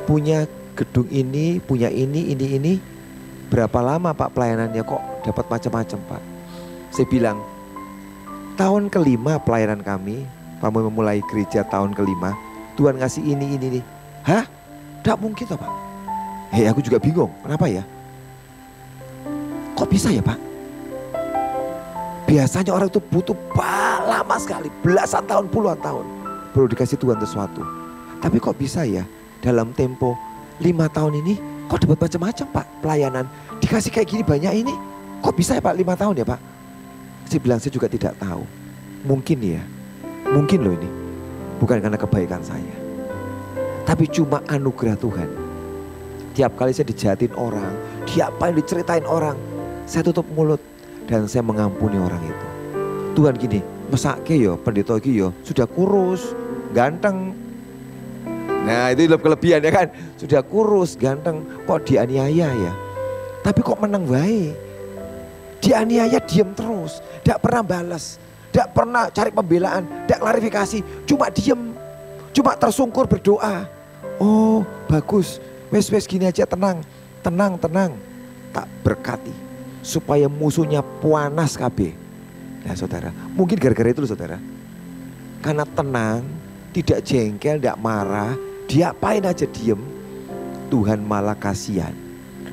Speaker 1: punya gedung ini, punya ini, berapa lama Pak pelayanannya kok dapat macam-macam Pak? Saya bilang, tahun kelima pelayanan kami, kami memulai gereja tahun kelima, Tuhan ngasih ini. Hah? Tidak mungkin toh Pak? Aku juga bingung, kenapa ya? Kok bisa ya Pak? Biasanya orang itu butuh lama sekali, belasan tahun, puluhan tahun, baru dikasih Tuhan sesuatu. Tapi kok bisa ya dalam tempo 5 tahun ini kok dapat macam-macam Pak pelayanan. Dikasih kayak gini banyak ini. Kok bisa ya Pak 5 tahun ya Pak? Saya bilang saya juga tidak tahu. Mungkin ya, mungkin loh ini. Bukan karena kebaikan saya. Tapi cuma anugerah Tuhan. Tiap kali saya dijahatin orang, diapain, diceritain orang, saya tutup mulut dan saya mengampuni orang itu. Tuhan gini, mesake yo pendeta iki yo sudah kurus, ganteng. Nah itu kelebihan ya kan, sudah kurus, ganteng, kok dianiaya ya. Tapi kok menang baik. Dianiaya diam terus, tidak pernah balas, tidak pernah cari pembelaan, tidak klarifikasi, cuma diam, cuma tersungkur berdoa. Oh bagus, wes gini aja, tenang. Tak berkati supaya musuhnya puanas KB. Nah saudara, mungkin gara-gara itu saudara. Karena tenang, tidak jengkel, tidak marah, diapain aja diem, Tuhan malah kasihan.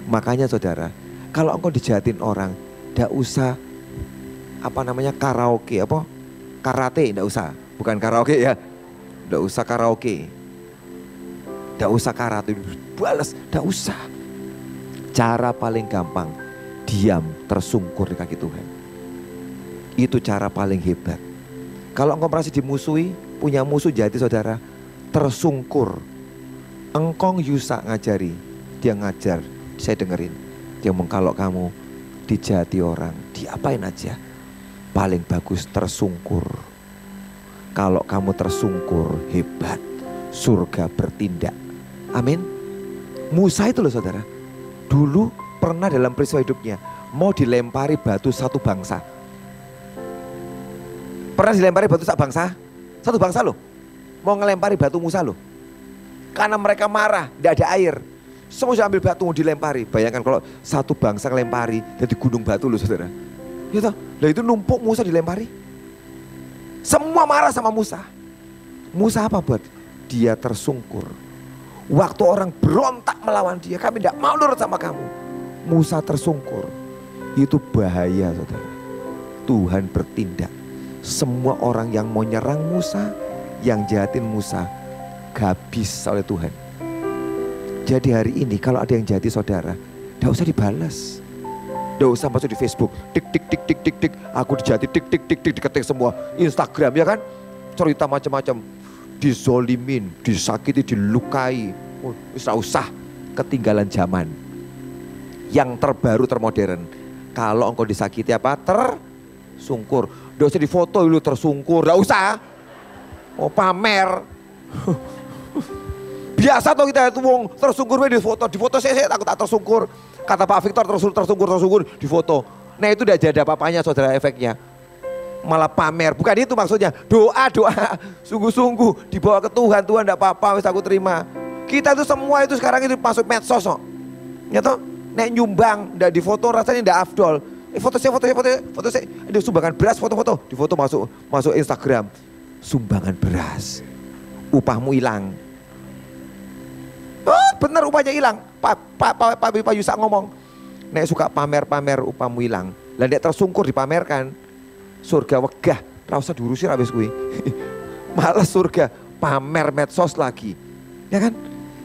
Speaker 1: Makanya saudara, kalau engkau dijahatin orang, tidak usah karaoke, karate, tidak usah. Bukan karaoke ya. Tidak usah karaoke. Tidak usah karate, balas, tidak usah. Cara paling gampang, diam tersungkur di kaki Tuhan. Itu cara paling hebat. Kalau engkau merasa dimusuhi, punya musuh jati saudara, tersungkur. Engkong Yusa ngajari, dia ngajar, saya dengerin. Dia ngomong kalau kamu dijati orang, diapain aja, paling bagus tersungkur. Kalau kamu tersungkur, hebat, surga bertindak. Amin. Musa itu loh saudara, dulu pernah dalam peristiwa hidupnya mau dilempari batu satu bangsa. Pernah dilempari batu satu bangsa? Satu bangsa loh, mau ngelempari batu Musa loh. Karena mereka marah, tidak ada air. Semua ambil batu mau dilempari. Bayangkan kalau satu bangsa ngelempari jadi gunung batu loh saudara. Ya toh, lah itu numpuk Musa dilempari. Semua marah sama Musa. Musa apa buat? Dia tersungkur. Waktu orang berontak melawan dia, kami tidak mau nurut sama kamu. Musa tersungkur. Itu bahaya saudara. Tuhan bertindak. Semua orang yang mau nyerang Musa, yang jahatin Musa, habis oleh Tuhan. Jadi hari ini kalau ada yang jahati saudara, tidak usah dibalas. Tidak usah masuk di Facebook, tik tik tik tik tik tik, aku dijahati tik tik tik tik, diketik semua. Instagram ya kan, cerita macam-macam. Dizolimin, disakiti, dilukai. Tidak usah, ketinggalan zaman. Yang terbaru, termodern. Kalau engkau disakiti apa? Tersungkur. Tidak usah difoto dulu tersungkur, tidak usah. Mau pamer. Biasa tuh kita itu wong tersungkur di foto saya takut tak tersungkur. Kata Pak Victor tersungkur di foto. Nah itu udah jadi apa-apanya saudara efeknya. Malah pamer, bukan itu maksudnya. Doa, sungguh-sungguh dibawa ke Tuhan. Tuhan enggak apa-apa, wis aku terima. Kita itu semua itu sekarang itu masuk medsos kok. Ya toh, nek nyumbang ndak difoto rasanya ndak afdol. Foto saya, ada sumbangan beras, foto-foto, difoto masuk Instagram. Sumbangan beras, upahmu hilang. Oh benar upahnya hilang. Pak Yusak ngomong, nek suka pamer-pamer upahmu hilang. Lah nek tersungkur dipamerkan. Surga wegah, ora usah diurusi ra wis kuwi. Malah surga pamer medsos lagi. Ya kan?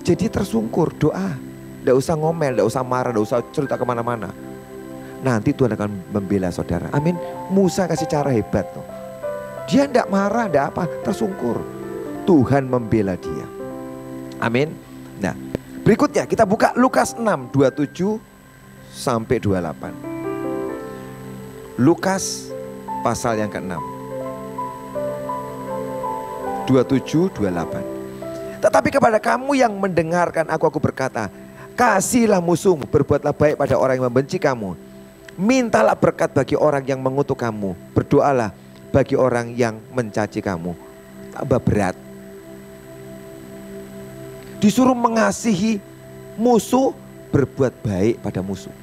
Speaker 1: Jadi tersungkur, doa. Enggak usah ngomel, enggak usah marah, enggak usah cerita kemana-mana. Nanti Tuhan akan membela saudara. Amin. Musa kasih cara hebat tuh. Dia enggak marah, enggak apa, tersungkur. Tuhan membela dia. Amin. Nah, berikutnya kita buka Lukas 6, 27 sampai 28. Lukas pasal yang ke-6 27, 28. Tetapi kepada kamu yang mendengarkan aku berkata, kasihilah musuhmu, berbuatlah baik pada orang yang membenci kamu, mintalah berkat bagi orang yang mengutuk kamu, berdoalah bagi orang yang mencaci kamu. Tambah berat. Disuruh mengasihi musuh, berbuat baik pada musuh.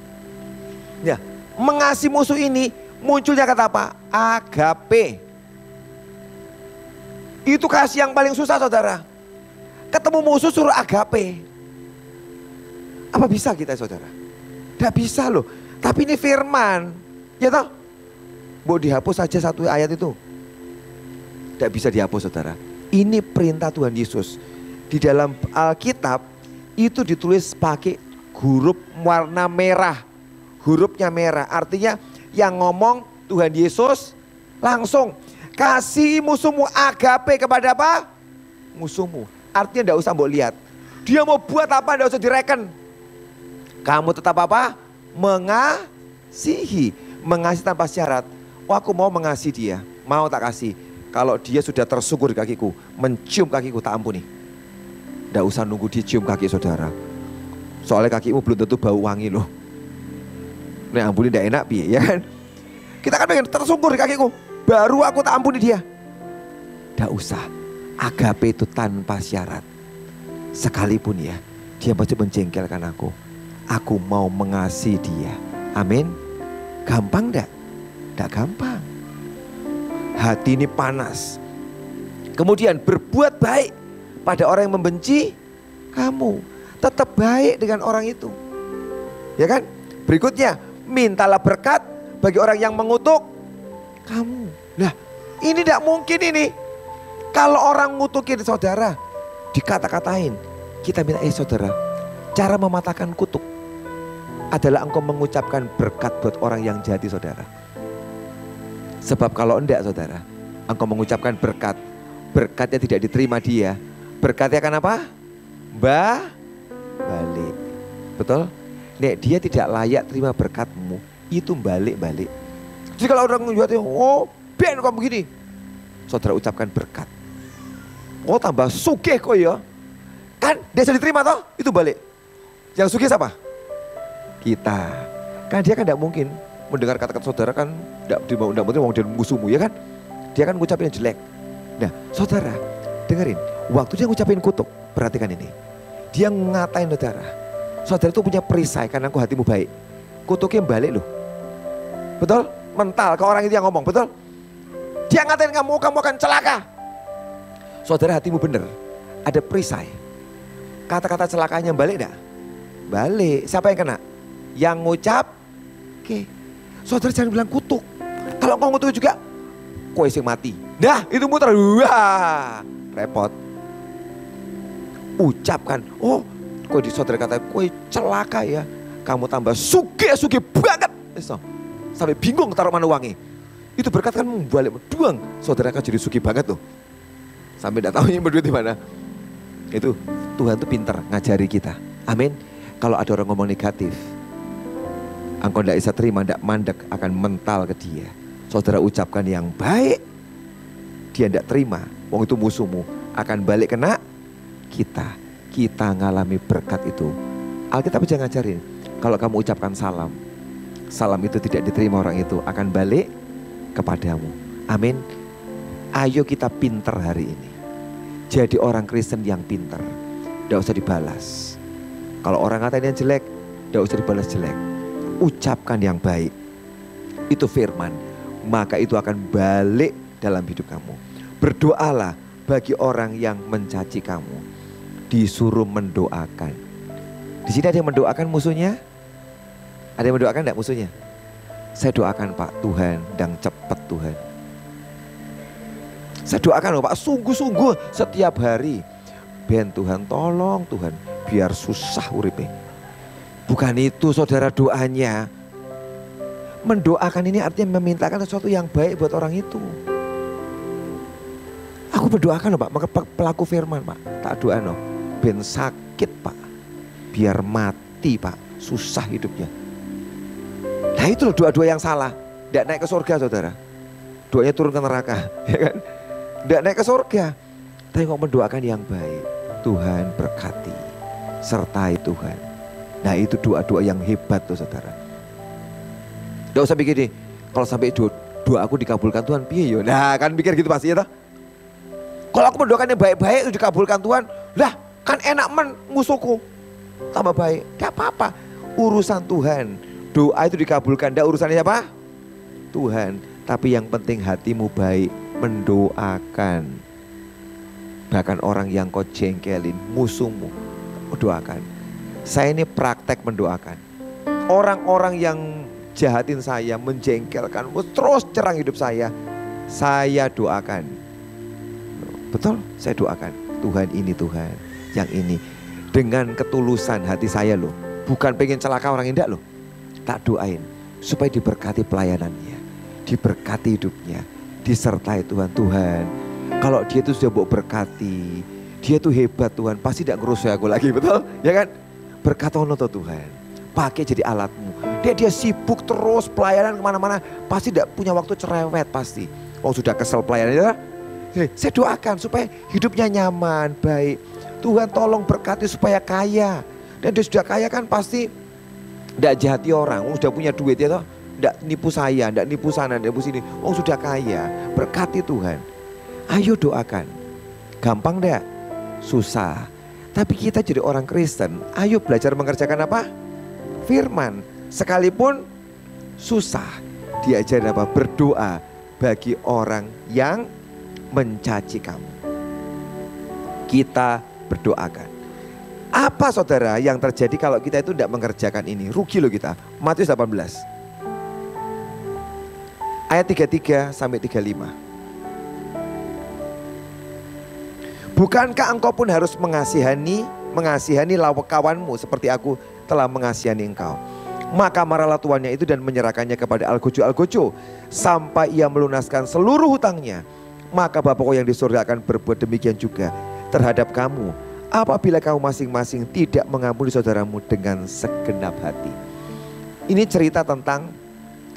Speaker 1: Ya, mengasihi musuh ini munculnya kata apa? Agape. Itu kasih yang paling susah saudara. Ketemu musuh suruh agape. Apa bisa kita saudara? Tidak bisa loh. Tapi ini firman. Ya toh? Mau dihapus saja satu ayat itu. Tidak bisa dihapus saudara. Ini perintah Tuhan Yesus. Di dalam Alkitab itu ditulis pakai huruf warna merah. Hurufnya merah. Artinya yang ngomong Tuhan Yesus langsung. Kasih musuhmu, agape kepada apa? Musuhmu. Artinya enggak usah mbok lihat. Dia mau buat apa enggak usah direken. Kamu tetap apa? Mengasihi. Mengasihi tanpa syarat. Oh aku mau mengasihi dia. Mau tak kasih. Kalau dia sudah tersungkur di kakiku, mencium kakiku, tak ampuni. Enggak usah nunggu dia cium kaki saudara. Soalnya kakimu belum tentu bau wangi loh. Nah ampuni enggak enak piye ya kan? Kita kan pengen tersungkur di kakiku. Baru aku tak ampuni dia. Tidak usah. Agape itu tanpa syarat. Sekalipun ya dia masih menjengkelkan aku, aku mau mengasihi dia. Amin. Gampang enggak? Tidak gampang. Hati ini panas. Kemudian berbuat baik pada orang yang membenci kamu. Tetap baik dengan orang itu. Ya kan? Berikutnya, mintalah berkat bagi orang yang mengutuk kamu. Nah, ini tidak mungkin ini. Kalau orang ngutukin saudara, dikata-katain, kita minta, saudara, cara mematahkan kutuk adalah engkau mengucapkan berkat buat orang yang jadi saudara. Sebab kalau enggak saudara, engkau mengucapkan berkat, berkatnya tidak diterima dia, berkatnya akan apa? Balik. Betul? Nek dia tidak layak terima berkatmu, itu balik-balik. Jadi kalau orang menjuatnya, ben kok begini, saudara ucapkan berkat. Tambah sugih kok ya. Kan dia sudah diterima toh, itu balik. Yang sugih siapa? Kita. Kan dia kan tidak mungkin mendengar kata-kata saudara, kan tidak mungkin mau dia musuhmu ya kan. Dia kan ngucapin yang jelek. Nah saudara dengerin, waktu dia ngucapin kutuk, perhatikan ini. Dia ngatain saudara, saudara itu punya perisai karena aku hatimu baik. Kutuknya balik loh. Betul? Mental ke orang itu yang ngomong, betul? Dia ngatain kamu akan celaka. Saudara hatimu bener, ada perisai. Kata-kata celakanya balik enggak? Balik. Siapa yang kena? Yang ngucap. Oke. Saudara jangan bilang kutuk. Kalau kau ngutuk juga, kowe sing mati. Dah, itu muter. Wah, repot. Ucapkan, kowe di saudara kata, kowe celaka ya. Kamu tambah sugih banget. Sampai bingung taruh mana uangnya. Itu berkat kan balik buang. Saudara kan jadi sugih banget tuh. Sampai tidak tahu yang berduit di mana. Itu Tuhan tuh pintar ngajari kita. Amin. Kalau ada orang ngomong negatif, engkau tidak bisa terima, tidak mandek, akan mental ke dia. Saudara ucapkan yang baik, dia tidak terima. Wong itu musuhmu, akan balik kena kita. Kita ngalami berkat itu. Alkitab bisa ngajarin, kalau kamu ucapkan salam, salam itu tidak diterima orang itu, akan balik kepadamu. Amin. Ayo kita pintar hari ini. Jadi orang Kristen yang pintar. Tidak usah dibalas. Kalau orang ngatain yang jelek, tidak usah dibalas jelek. Ucapkan yang baik. Itu firman. Maka itu akan balik dalam hidup kamu. Berdoalah bagi orang yang mencaci kamu. Disuruh mendoakan. Di sini ada yang mendoakan musuhnya? Ada yang mendoakan enggak musuhnya? Saya doakan Pak, Tuhan dan cepat Tuhan. Saya doakan Pak, sungguh-sungguh setiap hari. Ben Tuhan tolong Tuhan, biar susah uripe. Bukan itu saudara doanya. Mendoakan ini artinya memintakan sesuatu yang baik buat orang itu. Aku berdoakan Pak, maka pelaku firman Pak, tak doa no. Ben sakit Pak, biar mati Pak, susah hidupnya. Nah itu loh doa-doa yang salah. Tidak naik ke surga saudara. Doanya turun ke neraka, ya kan? Tidak naik ke surga. Tapi kok mendoakan yang baik. Tuhan berkati, sertai Tuhan. Nah itu doa-doa yang hebat tuh saudara. Tidak usah pikir nih, kalau sampai doa aku dikabulkan Tuhan, piye yo? Nah kan pikir gitu pasti ya toh. Kalau aku mendoakan yang baik-baik itu dikabulkan Tuhan, lah kan enak musuhku tambah baik. Gak apa-apa, urusan Tuhan. Doa itu dikabulkan, tidak urusannya siapa? Tuhan. Tapi yang penting hatimu baik, mendoakan. Bahkan orang yang kau jengkelin, musuhmu, doakan. Saya ini praktek mendoakan. Orang-orang yang jahatin saya, menjengkelkan, terus cerang hidup saya doakan. Betul, saya doakan. Tuhan ini Tuhan, yang ini. Dengan ketulusan hati saya loh. Bukan pengen celaka orang indah loh. Tak doain supaya diberkati pelayanannya, diberkati hidupnya, disertai Tuhan. Tuhan, kalau dia itu sudah mau berkati, dia tuh hebat Tuhan, pasti tidak ngerusuh aku lagi, betul? Ya kan? Berkatono tuh Tuhan, pakai jadi alatmu. Dia sibuk terus pelayanan kemana-mana, pasti tidak punya waktu cerewet pasti. Sudah kesel pelayanan ya. Saya doakan supaya hidupnya nyaman, baik. Tuhan tolong berkati supaya kaya. Dan dia sudah kaya kan pasti tidak jahati orang, sudah punya duit ya toh. Tidak nipu saya, tidak nipu sana, tidak nipu sini. Sudah kaya, berkati Tuhan. Ayo doakan. Gampang enggak? Susah. Tapi kita jadi orang Kristen, ayo belajar mengerjakan apa? Firman. Sekalipun susah, diajarin apa? Berdoa bagi orang yang mencaci kamu. Kita berdoakan. Apa saudara yang terjadi kalau kita itu tidak mengerjakan ini? Rugi loh kita. Matius 18. Ayat 33 sampai 35. Bukankah engkau pun harus mengasihani kawanmu seperti aku telah mengasihani engkau? Maka marahlah tuannya itu dan menyerahkannya kepada algojo sampai ia melunaskan seluruh hutangnya. Maka Bapakku yang di surga akan berbuat demikian juga terhadap kamu, apabila kamu masing-masing tidak mengampuni saudaramu dengan segenap hati. Ini cerita tentang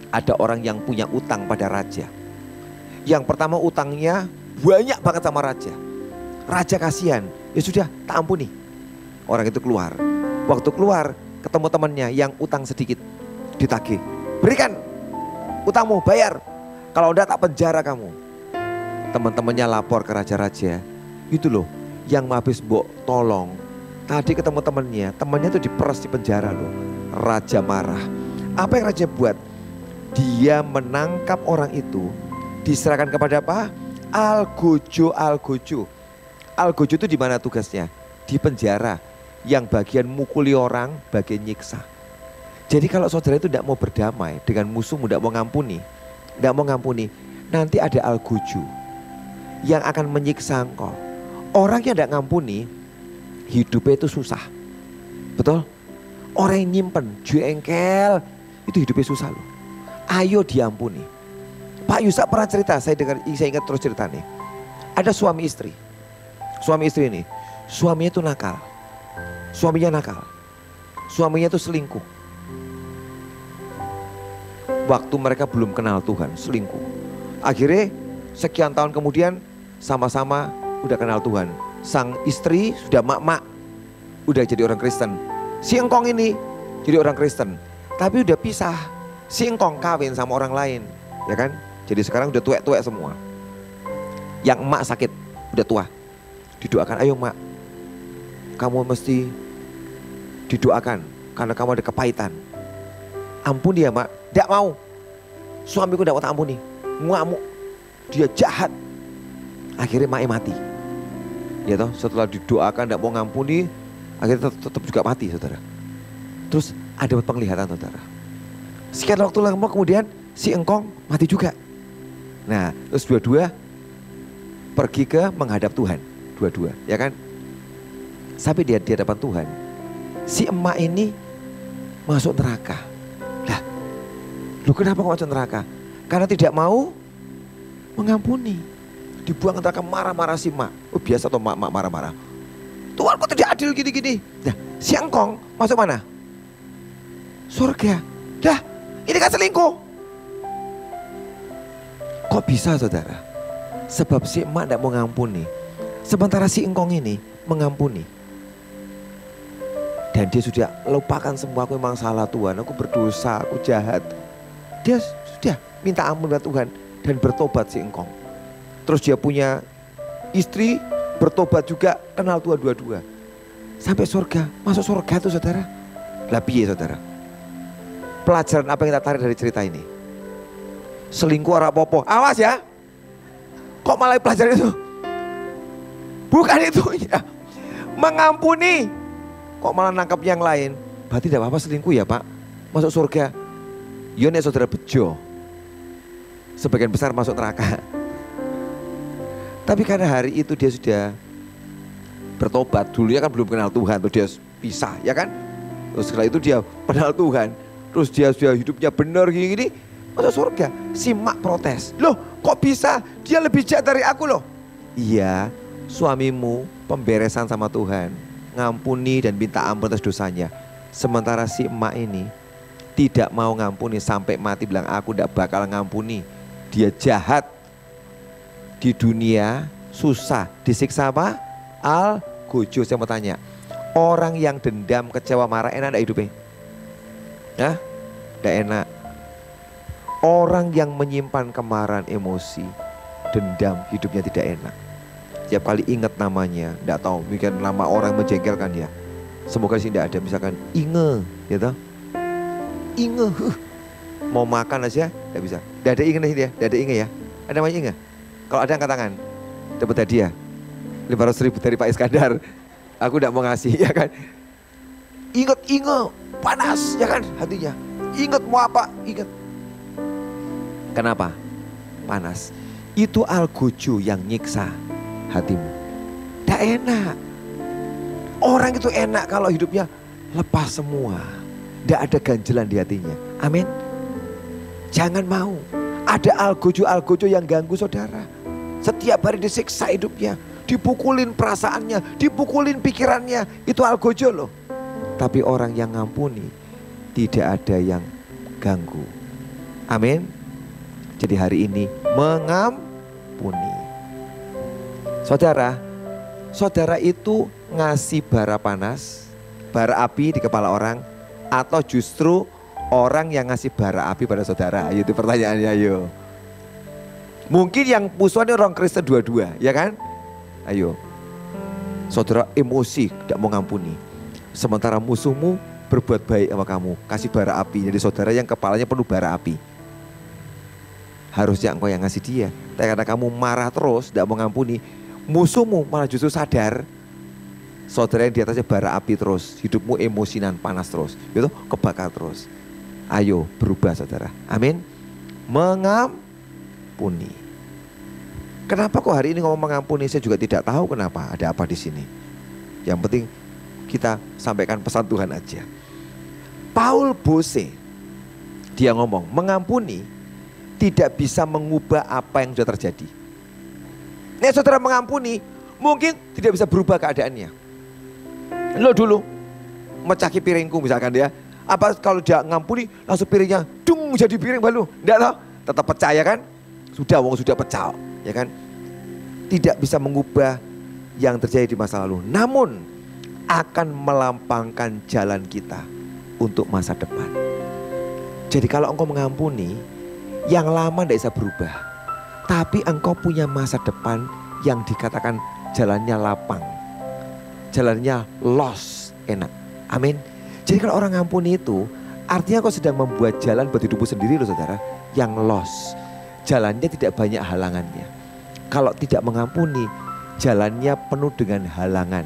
Speaker 1: ada orang yang punya utang pada raja. Yang pertama utangnya banyak banget sama raja. Raja kasihan, ya sudah tak ampuni. Orang itu keluar. Waktu keluar ketemu temannya yang utang sedikit, ditagih. Berikan utangmu, bayar. Kalau enggak tak penjara kamu. Teman-temannya lapor ke raja-raja. Itu loh yang habis mbok tolong. Tadi ketemu temannya tuh diperas di penjara loh. Raja marah. Apa yang raja buat? Dia menangkap orang itu, diserahkan kepada apa? Algojo. Algojo itu di mana tugasnya? Di penjara. Yang bagian mukuli orang, bagian nyiksa. Jadi kalau saudara itu tidak mau berdamai dengan musuhmu, tidak mau ngampuni, nanti ada algojo yang akan menyiksa engkau. Orang yang tidak ngampuni, hidupnya itu susah. Betul? Orang yang nyimpen, jengkel, itu hidupnya susah loh. Ayo diampuni. Pak Yusak pernah cerita, saya ingat terus cerita nih. Ada suami istri ini, suaminya itu nakal. Suaminya itu selingkuh. Waktu mereka belum kenal Tuhan, selingkuh. Akhirnya sekian tahun kemudian sama-sama udah kenal Tuhan. Sang istri sudah mak-mak, udah jadi orang Kristen. Si engkong ini jadi orang Kristen, tapi udah pisah. Si engkong kawin sama orang lain, ya kan? Jadi sekarang udah tuwek-tuwek semua. Yang emak sakit, udah tua. Didoakan, ayo mak, kamu mesti didoakan karena kamu ada kepahitan. Ampuni ya mak. Tidak mau. Suamiku tidak mau tak ampuni. Ngamuk. Dia jahat. Akhirnya maknya mati. Ya toh, setelah didoakan tidak mau ngampuni, akhirnya tetap juga mati saudara. Terus ada penglihatan saudara. Sekian waktu lama kemudian si engkong mati juga. Nah terus dua-dua pergi ke menghadap Tuhan. Dua-dua ya kan. Sampai di hadapan Tuhan. Si emak ini masuk neraka. Lah, lu kenapa kok masuk neraka? Karena tidak mau mengampuni. Dibuang ke neraka, marah-marah si emak. Oh biasa tuh emak marah-marah. Tuhan kok tidak adil gini-gini. Nah, si engkong masuk mana? Surga. Dah, ini kan selingkuh. Kok bisa saudara? Sebab si emak tidak mau mengampuni. Sementara si engkong ini mengampuni. Dan dia sudah lupakan semua, aku memang salah Tuhan, aku berdosa, aku jahat. Dia sudah minta ampun kepada Tuhan dan bertobat si engkong. Terus dia punya istri, bertobat juga, kenal Tuhan dua-dua. Sampai surga, masuk surga tuh saudara. Lah piye saudara? Pelajaran apa yang kita tarik dari cerita ini? Selingkuh ora popo, awas ya. Kok malah pelajaran itu? Bukan itu ya. Mengampuni. Kok malah nangkap yang lain? Berarti tidak apa-apa selingkuh ya pak? Masuk surga. Yo nek saudara bejo, sebagian besar masuk neraka. Tapi karena hari itu dia sudah bertobat. Dulunya kan belum kenal Tuhan, terus dia pisah ya kan. Terus setelah itu dia kenal Tuhan. Terus dia sudah hidupnya benar gini-gini, masuk surga. Si mak protes, loh kok bisa? Dia lebih jahat dari aku loh. Iya, suamimu pemberesan sama Tuhan, ngampuni dan minta ampun atas dosanya. Sementara si emak ini tidak mau ngampuni sampai mati, bilang aku tidak bakal ngampuni. Dia jahat di dunia, susah, disiksa apa? Algojo. Saya mau tanya, orang yang dendam, kecewa, marah enak tidak hidupnya? Ya, tidak enak. Orang yang menyimpan kemarahan, emosi, dendam, hidupnya tidak enak. Tiap kali ingat namanya, tidak tahu, mungkin nama orang menjengkelkan dia. Semoga sih tidak ada, misalkan Inge, gitu. Inge, mau makan aja tidak bisa. Tidak ada Inge dia, tidak ada Inge ya. Ada namanya Inge. Kalau ada angkat tangan, dapat hadiah 500.000 dari Pak Iskandar. Aku tidak mau ngasih, ya kan. Ingat Inge, panas, ya kan hatinya. Ingat mau apa? Ingat. Kenapa? Panas. Itu algojo yang nyiksa hatimu. Tidak enak. Orang itu enak kalau hidupnya lepas semua. Tidak ada ganjelan di hatinya. Amin. Jangan mau. Ada algojo-algojo yang ganggu saudara. Setiap hari disiksa hidupnya. Dipukulin perasaannya. Dipukulin pikirannya. Itu algojo loh. Tapi orang yang ngampuni, tidak ada yang ganggu. Amin. Jadi hari ini mengampuni. Saudara itu ngasih bara panas, bara api di kepala orang, atau justru orang yang ngasih bara api pada saudara? Ayo itu pertanyaannya, ayo. Mungkin yang musuhannya orang Kristen dua-dua, ya kan? Ayo. Saudara emosi, tidak mau ngampuni. Sementara musuhmu berbuat baik sama kamu, kasih bara api. Jadi saudara yang kepalanya penuh bara api. Harusnya engkau yang ngasih dia. Tapi karena kamu marah terus, tidak mau ngampuni, musuhmu malah justru sadar. Saudara yang di atasnya bara api terus, hidupmu emosinan, panas terus, gitu, kebakar terus. Ayo berubah saudara. Amin. Mengampuni. Kenapa kok hari ini ngomong mengampuni? Saya juga tidak tahu kenapa. Ada apa di sini? Yang penting kita sampaikan pesan Tuhan aja. Paul Bose, dia ngomong mengampuni tidak bisa mengubah apa yang sudah terjadi. Nih saudara mengampuni, mungkin tidak bisa berubah keadaannya. Lo dulu mecaki piringku misalkan dia, apa kalau dia ngampuni langsung piringnya dung jadi piring baru? Enggak tahu, tetap percaya kan? Sudah pecah, ya kan? Tidak bisa mengubah yang terjadi di masa lalu. Namun akan melampangkan jalan kita untuk masa depan. Jadi kalau engkau mengampuni, yang lama tidak bisa berubah. Tapi engkau punya masa depan yang dikatakan jalannya lapang. Jalannya los, enak. Amin. Jadi kalau orang ngampuni itu, artinya kau sedang membuat jalan buat hidupmu sendiri loh saudara. Yang los. Jalannya tidak banyak halangannya. Kalau tidak mengampuni, jalannya penuh dengan halangan.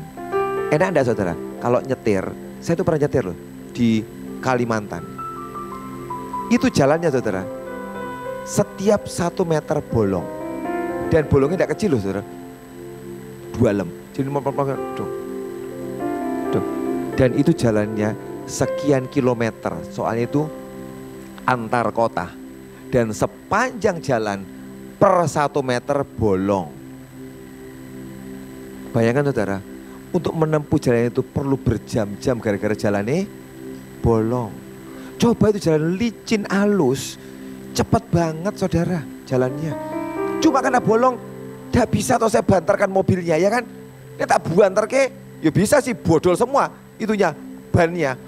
Speaker 1: Enak enggak saudara? Kalau nyetir, saya tuh pernah nyetir loh di Kalimantan. Itu jalannya saudara, setiap 1 meter bolong. Dan bolongnya tidak kecil loh saudara, 2 lem. Jadi dan itu jalannya sekian kilometer. Soalnya itu antar kota. Dan sepanjang jalan per 1 meter bolong. Bayangkan saudara, untuk menempuh jalan itu perlu berjam-jam gara-gara jalannya bolong. Coba itu jalan licin halus, cepat banget saudara jalannya. Cuma karena bolong, tidak bisa atau saya bantarkan mobilnya ya kan. Ya tak bantar ke, ya bisa sih bodol semua itunya, bannya.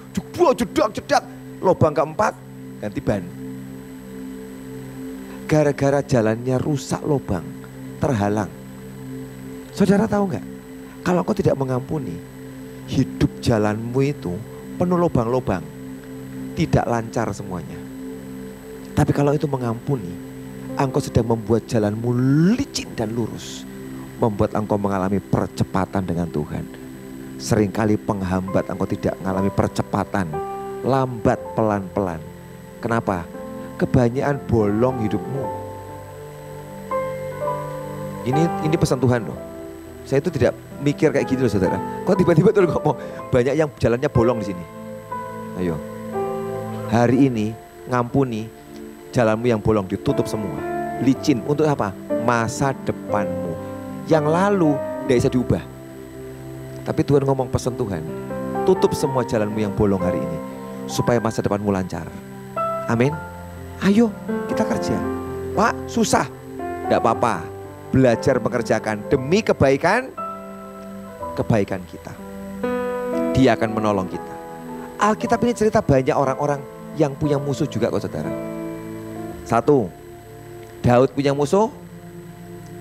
Speaker 1: Jedak, lubang keempat ganti ban. Gara-gara jalannya rusak lubang, terhalang. Saudara tahu nggak? Kalau kau tidak mengampuni, hidup jalanmu itu penuh lubang-lubang, tidak lancar semuanya. Tapi kalau itu mengampuni, engkau sedang membuat jalanmu licin dan lurus, membuat engkau mengalami percepatan dengan Tuhan. Seringkali penghambat engkau tidak mengalami percepatan, lambat pelan-pelan. Kenapa? Kebanyakan bolong hidupmu. Ini pesan Tuhan loh. Saya itu tidak mikir kayak gitu loh saudara. Kok tiba-tiba tuh ngomong banyak yang jalannya bolong di sini. Ayo, hari ini ngampuni, jalanmu yang bolong ditutup semua. Licin untuk apa? Masa depanmu. Yang lalu tidak bisa diubah. Tapi Tuhan ngomong pesan Tuhan, tutup semua jalanmu yang bolong hari ini, supaya masa depanmu lancar. Amin. Ayo kita kerja. Pak susah, tidak apa-apa. Belajar mengerjakan demi kebaikan kita. Dia akan menolong kita. Alkitab ini cerita banyak orang-orang yang punya musuh juga kok saudara. 1, Daud punya musuh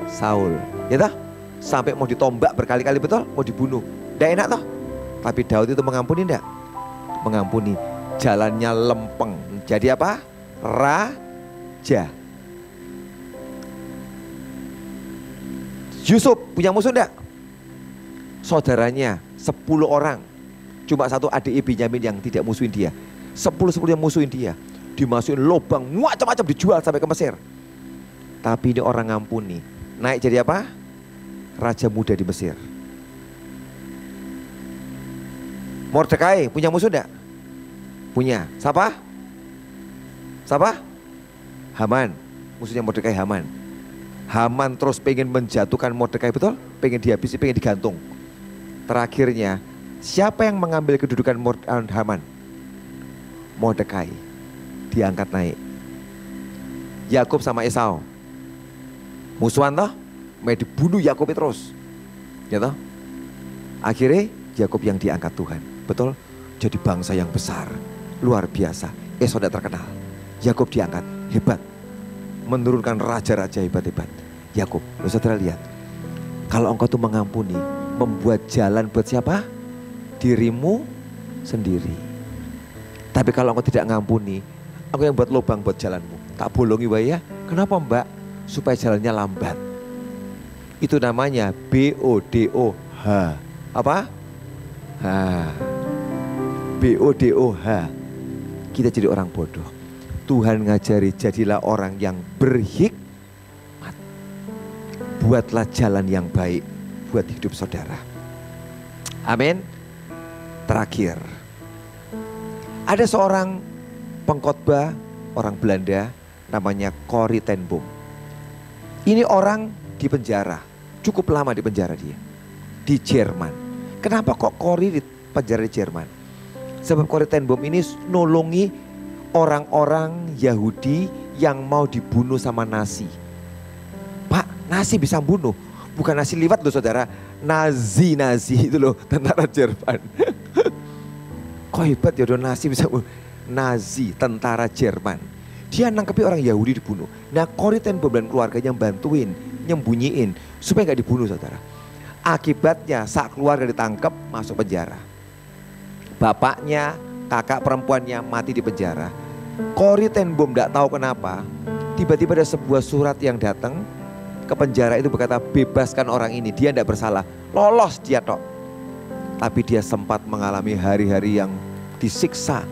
Speaker 1: Saul, ya toh? Sampai mau ditombak berkali-kali, betul? Mau dibunuh, tidak enak toh? Tapi Daud itu mengampuni enggak? Mengampuni. Jalannya lempeng. Jadi apa? Raja. Yusuf punya musuh enggak? Saudaranya 10 orang. Cuma 1 adik Benyamin yang tidak musuhin dia. 10 yang musuhin dia. Dimasukin lubang, macam-macam dijual sampai ke Mesir. Tapi ini orang ngampuni. Naik jadi apa? Raja muda di Mesir. Mordekai punya musuh enggak? Punya. Siapa? Siapa? Haman. Musuhnya Mordekai Haman. Haman terus pengen menjatuhkan Mordekai, betul? Pengen dihabisi, pengen digantung. Terakhirnya siapa yang mengambil kedudukan Haman? Mordekai. Diangkat naik. Yakub sama Esau musuhan toh, mau dibunuh Yakub terus, ya toh. Akhirnya Yakub yang diangkat Tuhan, betul? Jadi bangsa yang besar, luar biasa. Esau tidak terkenal, Yakub diangkat, hebat, menurunkan raja-raja hebat-hebat. Yakub, saudara lihat, kalau engkau tuh mengampuni, membuat jalan buat siapa? Dirimu sendiri. Tapi kalau engkau tidak mengampuni, aku yang buat lubang buat jalanmu. Tak bolongi wae ya. Kenapa mbak? Supaya jalannya lambat. Itu namanya BODOH. Apa? BODOH. Kita jadi orang bodoh. Tuhan ngajari jadilah orang yang berhikmat. Buatlah jalan yang baik buat hidup saudara. Amin. Terakhir, ada seorang pengkhotbah orang Belanda namanya Corrie ten Boom. Ini orang di penjara, cukup lama di penjara dia, di Jerman. Kenapa kok Corrie di penjara di Jerman? Sebab Corrie ten Boom ini nolongi orang-orang Yahudi yang mau dibunuh sama Nazi. Pak, Nazi bisa bunuh? Bukan Nazi liwat loh saudara, Nazi itu loh, tentara Jerman. Kok hebat ya, Nazi bisa bunuh. Nazi, tentara Jerman. Dia nangkepi orang Yahudi dibunuh. Nah, Corrie ten Boom dan keluarganya bantuin, nyembunyiin supaya gak dibunuh saudara. Akibatnya saat keluarga ditangkap masuk penjara. Bapaknya, kakak perempuannya mati di penjara. Corrie ten Boom gak tahu kenapa, tiba-tiba ada sebuah surat yang datang ke penjara itu berkata bebaskan orang ini, dia tidak bersalah. Lolos dia tok. Tapi dia sempat mengalami hari-hari yang disiksa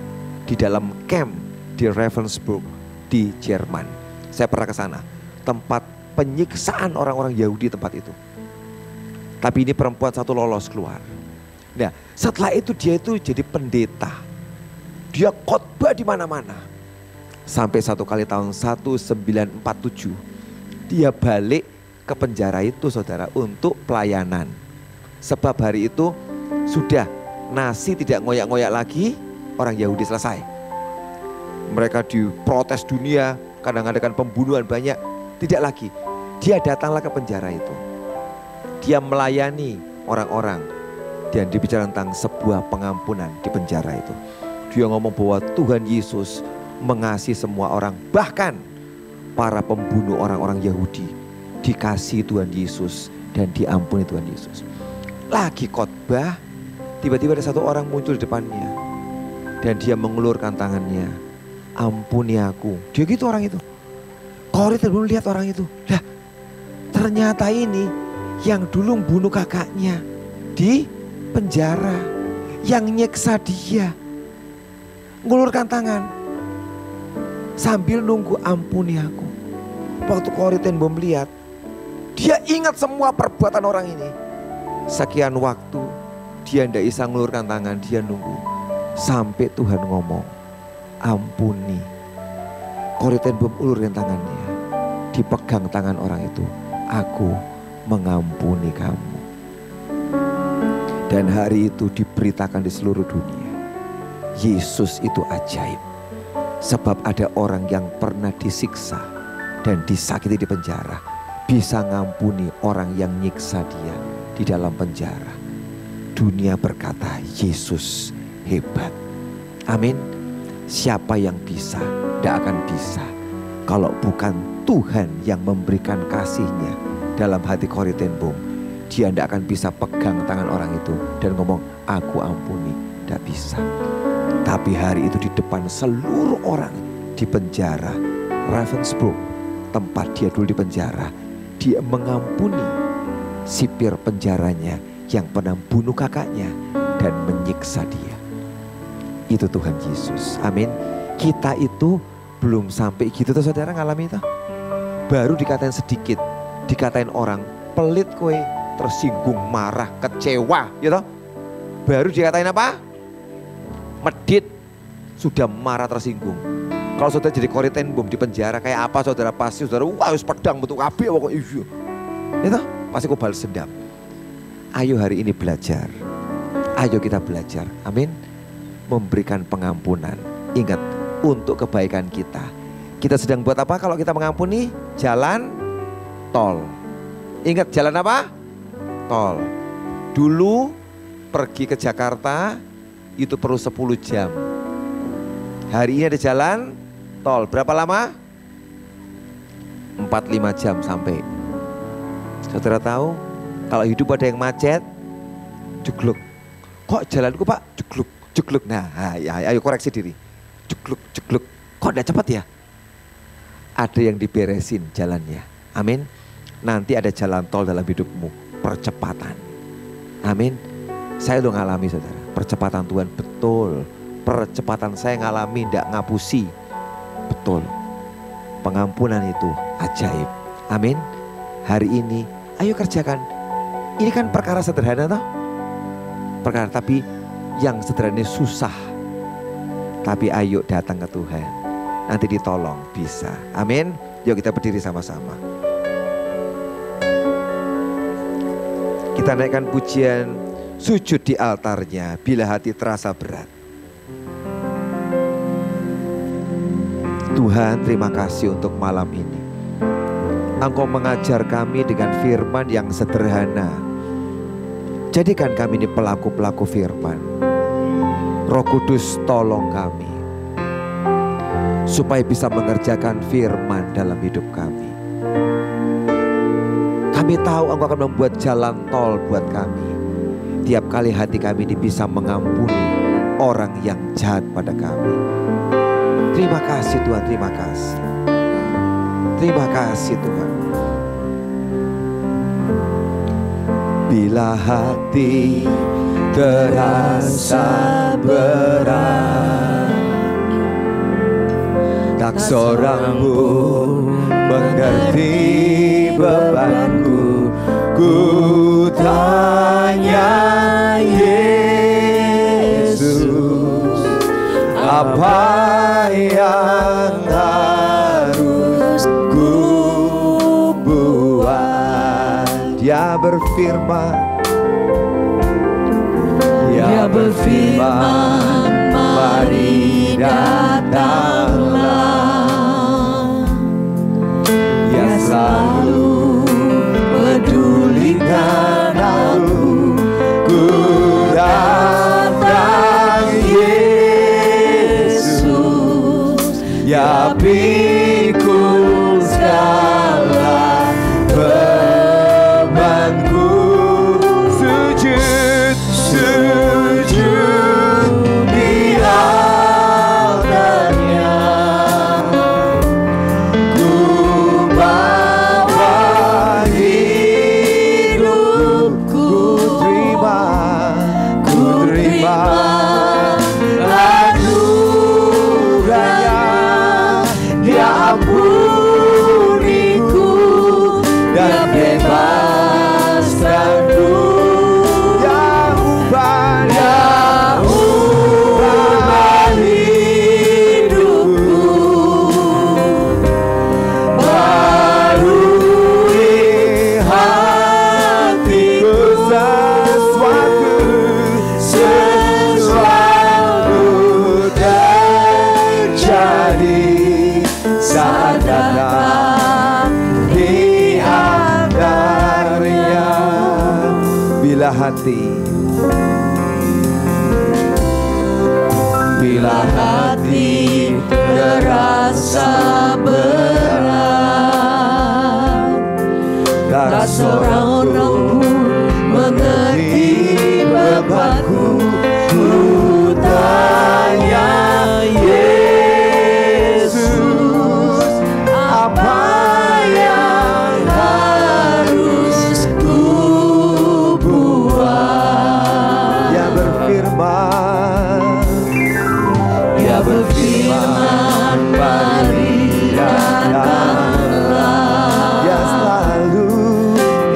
Speaker 1: di dalam camp di Ravensbrück di Jerman. Saya pernah ke sana, tempat penyiksaan orang-orang Yahudi tempat itu. Tapi ini perempuan satu lolos keluar. Nah, setelah itu dia itu jadi pendeta. Dia khotbah di mana-mana. Sampai satu kali tahun 1947 dia balik ke penjara itu saudara untuk pelayanan. Sebab hari itu sudah Nazi tidak ngoyak-ngoyak lagi, orang Yahudi selesai. Mereka diprotes dunia, kadang-kadang pembunuhan banyak, tidak lagi. Dia datanglah ke penjara itu. Dia melayani orang-orang dan dibicara tentang sebuah pengampunan di penjara itu. Dia ngomong bahwa Tuhan Yesus mengasihi semua orang, bahkan para pembunuh orang-orang Yahudi dikasihi Tuhan Yesus dan diampuni Tuhan Yesus. Lagi khotbah, tiba-tiba ada satu orang muncul di depannya dan dia mengulurkan tangannya, ampuni aku. Dia gitu orang itu. Corrie ten Boom lihat orang itu, lah ternyata ini yang dulu bunuh kakaknya di penjara, yang nyeksa dia, ngulurkan tangan sambil nunggu ampuni aku. Waktu Corrie ten Boom lihat, dia ingat semua perbuatan orang ini. Sekian waktu dia tidak bisa ngulurkan tangan, dia nunggu sampai Tuhan ngomong ampuni. Corrie ten Boom ulurkan tangannya, dipegang tangan orang itu, aku mengampuni kamu. Dan hari itu diberitakan di seluruh dunia, Yesus itu ajaib. Sebab ada orang yang pernah disiksa dan disakiti di penjara, bisa ngampuni orang yang nyiksa dia di dalam penjara. Dunia berkata Yesus hebat. Amin. Siapa yang bisa? Tidak akan bisa kalau bukan Tuhan yang memberikan kasihnya dalam hati Corrie ten Boom. Dia tidak akan bisa pegang tangan orang itu dan ngomong aku ampuni. Tidak bisa. Tapi hari itu di depan seluruh orang di penjara Ravensbrück, tempat dia dulu di penjara, dia mengampuni sipir penjaranya yang pernah bunuh kakaknya dan menyiksa dia. Itu Tuhan Yesus. Amin. Kita itu belum sampai gitu tuh saudara, ngalami itu. Baru dikatain sedikit, dikatain orang pelit kowe, tersinggung, marah, kecewa gitu. Baru dikatain apa? medit, sudah marah tersinggung. Kalau saudara jadi Korintenbom di penjara kayak apa saudara, pasti saudara wah pedang bentuk api pokoknya itu pasti kau balas dendam. Ayo hari ini belajar, ayo kita belajar, amin, memberikan pengampunan. Ingat, untuk kebaikan kita. Kita sedang buat apa kalau kita mengampuni? Jalan tol. Ingat, jalan apa? Tol. Dulu pergi ke Jakarta itu perlu 10 jam. Hari ini ada jalan tol, berapa lama? 4-5 jam sampai. Saudara tahu kalau hidup ada yang macet, jegluk. Kok jalanku Pak? Jegluk. Nah, ayo koreksi diri. Jegluk. Kok tidak cepat ya? Ada yang diberesin jalannya. Amin. Nanti ada jalan tol dalam hidupmu, percepatan. Amin. Saya lo ngalami saudara, percepatan Tuhan betul. Percepatan saya ngalami, tidak ngapusi. Betul. Pengampunan itu ajaib. Amin. Hari ini ayo kerjakan. Ini kan perkara sederhana toh. Perkara tapi yang sederhana susah. Tapi ayo datang ke Tuhan. Nanti ditolong bisa. Amin. Yuk kita berdiri sama-sama. Kita naikkan pujian sujud di altarnya bila hati terasa berat. Tuhan, terima kasih untuk malam ini. Engkau mengajar kami dengan firman yang sederhana. Jadikan kami ini pelaku-pelaku firman. Roh Kudus tolong kami supaya bisa mengerjakan firman dalam hidup kami. Kami tahu Engkau akan membuat jalan tol buat kami. Tiap kali hati kami ini bisa mengampuni orang yang jahat pada kami. Terima kasih Tuhan, terima kasih. Terima kasih Tuhan. Bila hati terasa berat, tak seorang pun mengerti bebanku. Ku tanya Yesus, apa yang harus ku buat? Dia berfirman, mari datanglah. Dia selalu pedulikan aku. Ku datang Yesus, ya pikul segala bebanku. Sujud di altarnya, ku bawa hidupku. Ku terima anugerahnya. Dia ampuniku dan bebaskanku. Bila hati terasa berat, tak seorang pun mengerti bebanku. Ku tanya Yesus, apa yang harus ku buat? Dia berfirman, mari datanglah.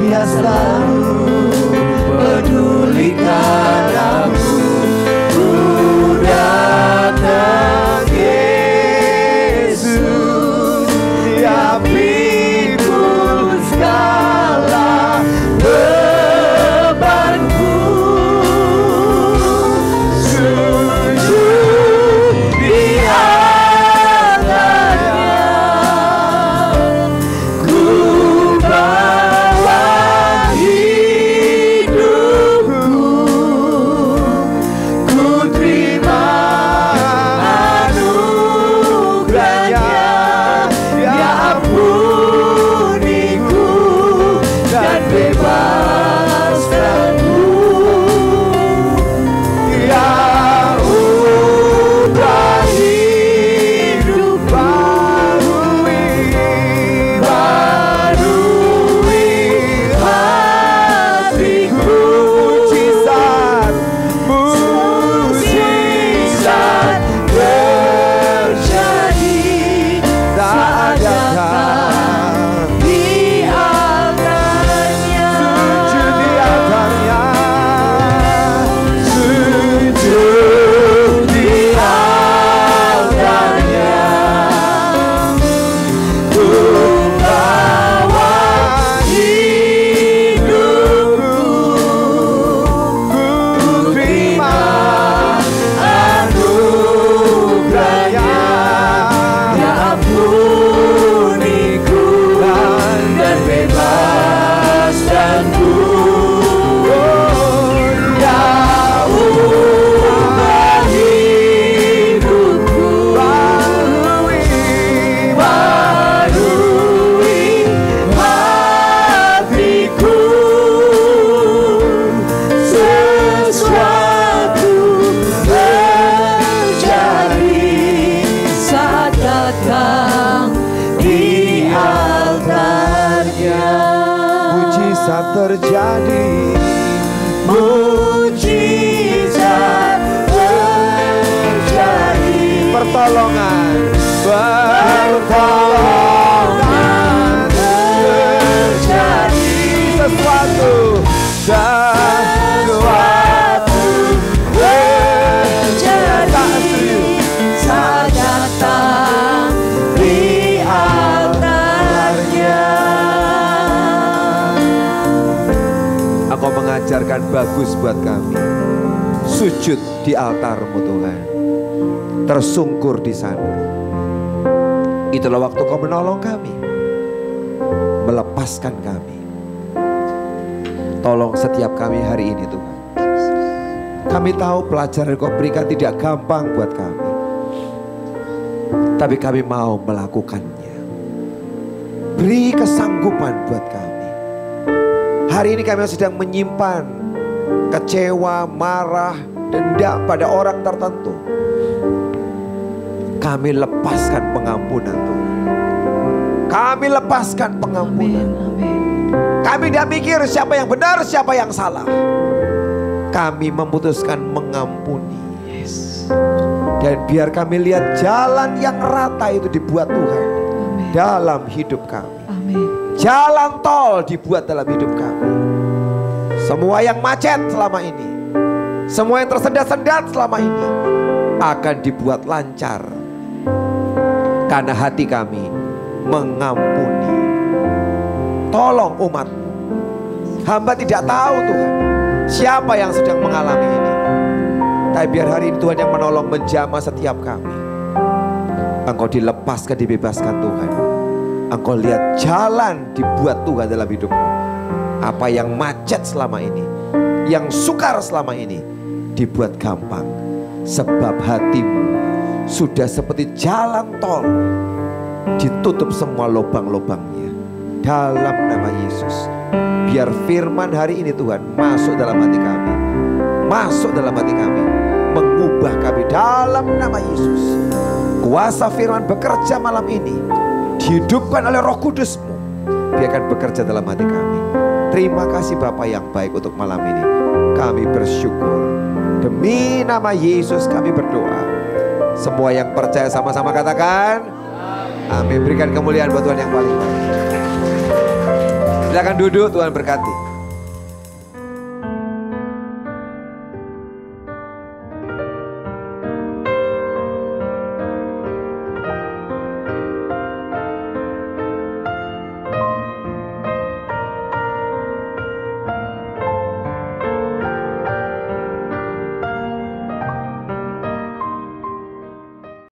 Speaker 1: Dia mujizat terjadi,
Speaker 2: mujizat terjadi,
Speaker 1: pertolongan terjadi, sesuatu terjadi,
Speaker 2: saat datang di altarnya.
Speaker 1: Engkau mengajarkan bagus buat kami, sujud di altar-Mu Tuhan, tersungkur di sana. Itulah waktu Kau menolong kami, melepaskan kami. Tolong setiap kami hari ini Tuhan. Kami tahu pelajaran Kau berikan tidak gampang buat kami, tapi kami mau melakukannya. Beri kesanggupan buat kami. Hari ini kami sedang menyimpan kecewa, marah, dendam pada orang tertentu. Kami lepaskan pengampunan Tuhan. Kami lepaskan pengampunan. Kami tidak mikir siapa yang benar, siapa yang salah. Kami memutuskan mengampuni. Dan biar kami lihat jalan yang rata itu dibuat Tuhan dalam hidup kami. Jalan tol dibuat dalam hidup kami. Semua yang macet selama ini, semua yang tersendat-sendat selama ini akan dibuat lancar. Karena hati kami mengampuni. Tolong umat-Mu. Hamba tidak tahu Tuhan siapa yang sedang mengalami ini, tapi biar hari ini Tuhan yang menolong menjamah setiap kami. Engkau dilepaskan, dibebaskan Tuhan. Engkau lihat jalan dibuat Tuhan dalam hidupmu. Apa yang macet selama ini, yang sukar selama ini, dibuat gampang. Sebab hatimu sudah seperti jalan tol, ditutup semua lubang-lubangnya dalam nama Yesus. Biar firman hari ini Tuhan masuk dalam hati kami, masuk dalam hati kami, mengubah kami dalam nama Yesus. Kuasa firman bekerja malam ini, dihidupkan oleh Roh Kudus-Mu, biarkan bekerja dalam hati kami. Terima kasih Bapa yang baik untuk malam ini. Kami bersyukur. Demi nama Yesus kami berdoa. Semua yang percaya sama-sama katakan amin. Berikan kemuliaan buat Tuhan yang paling baik. Silakan duduk, Tuhan berkati.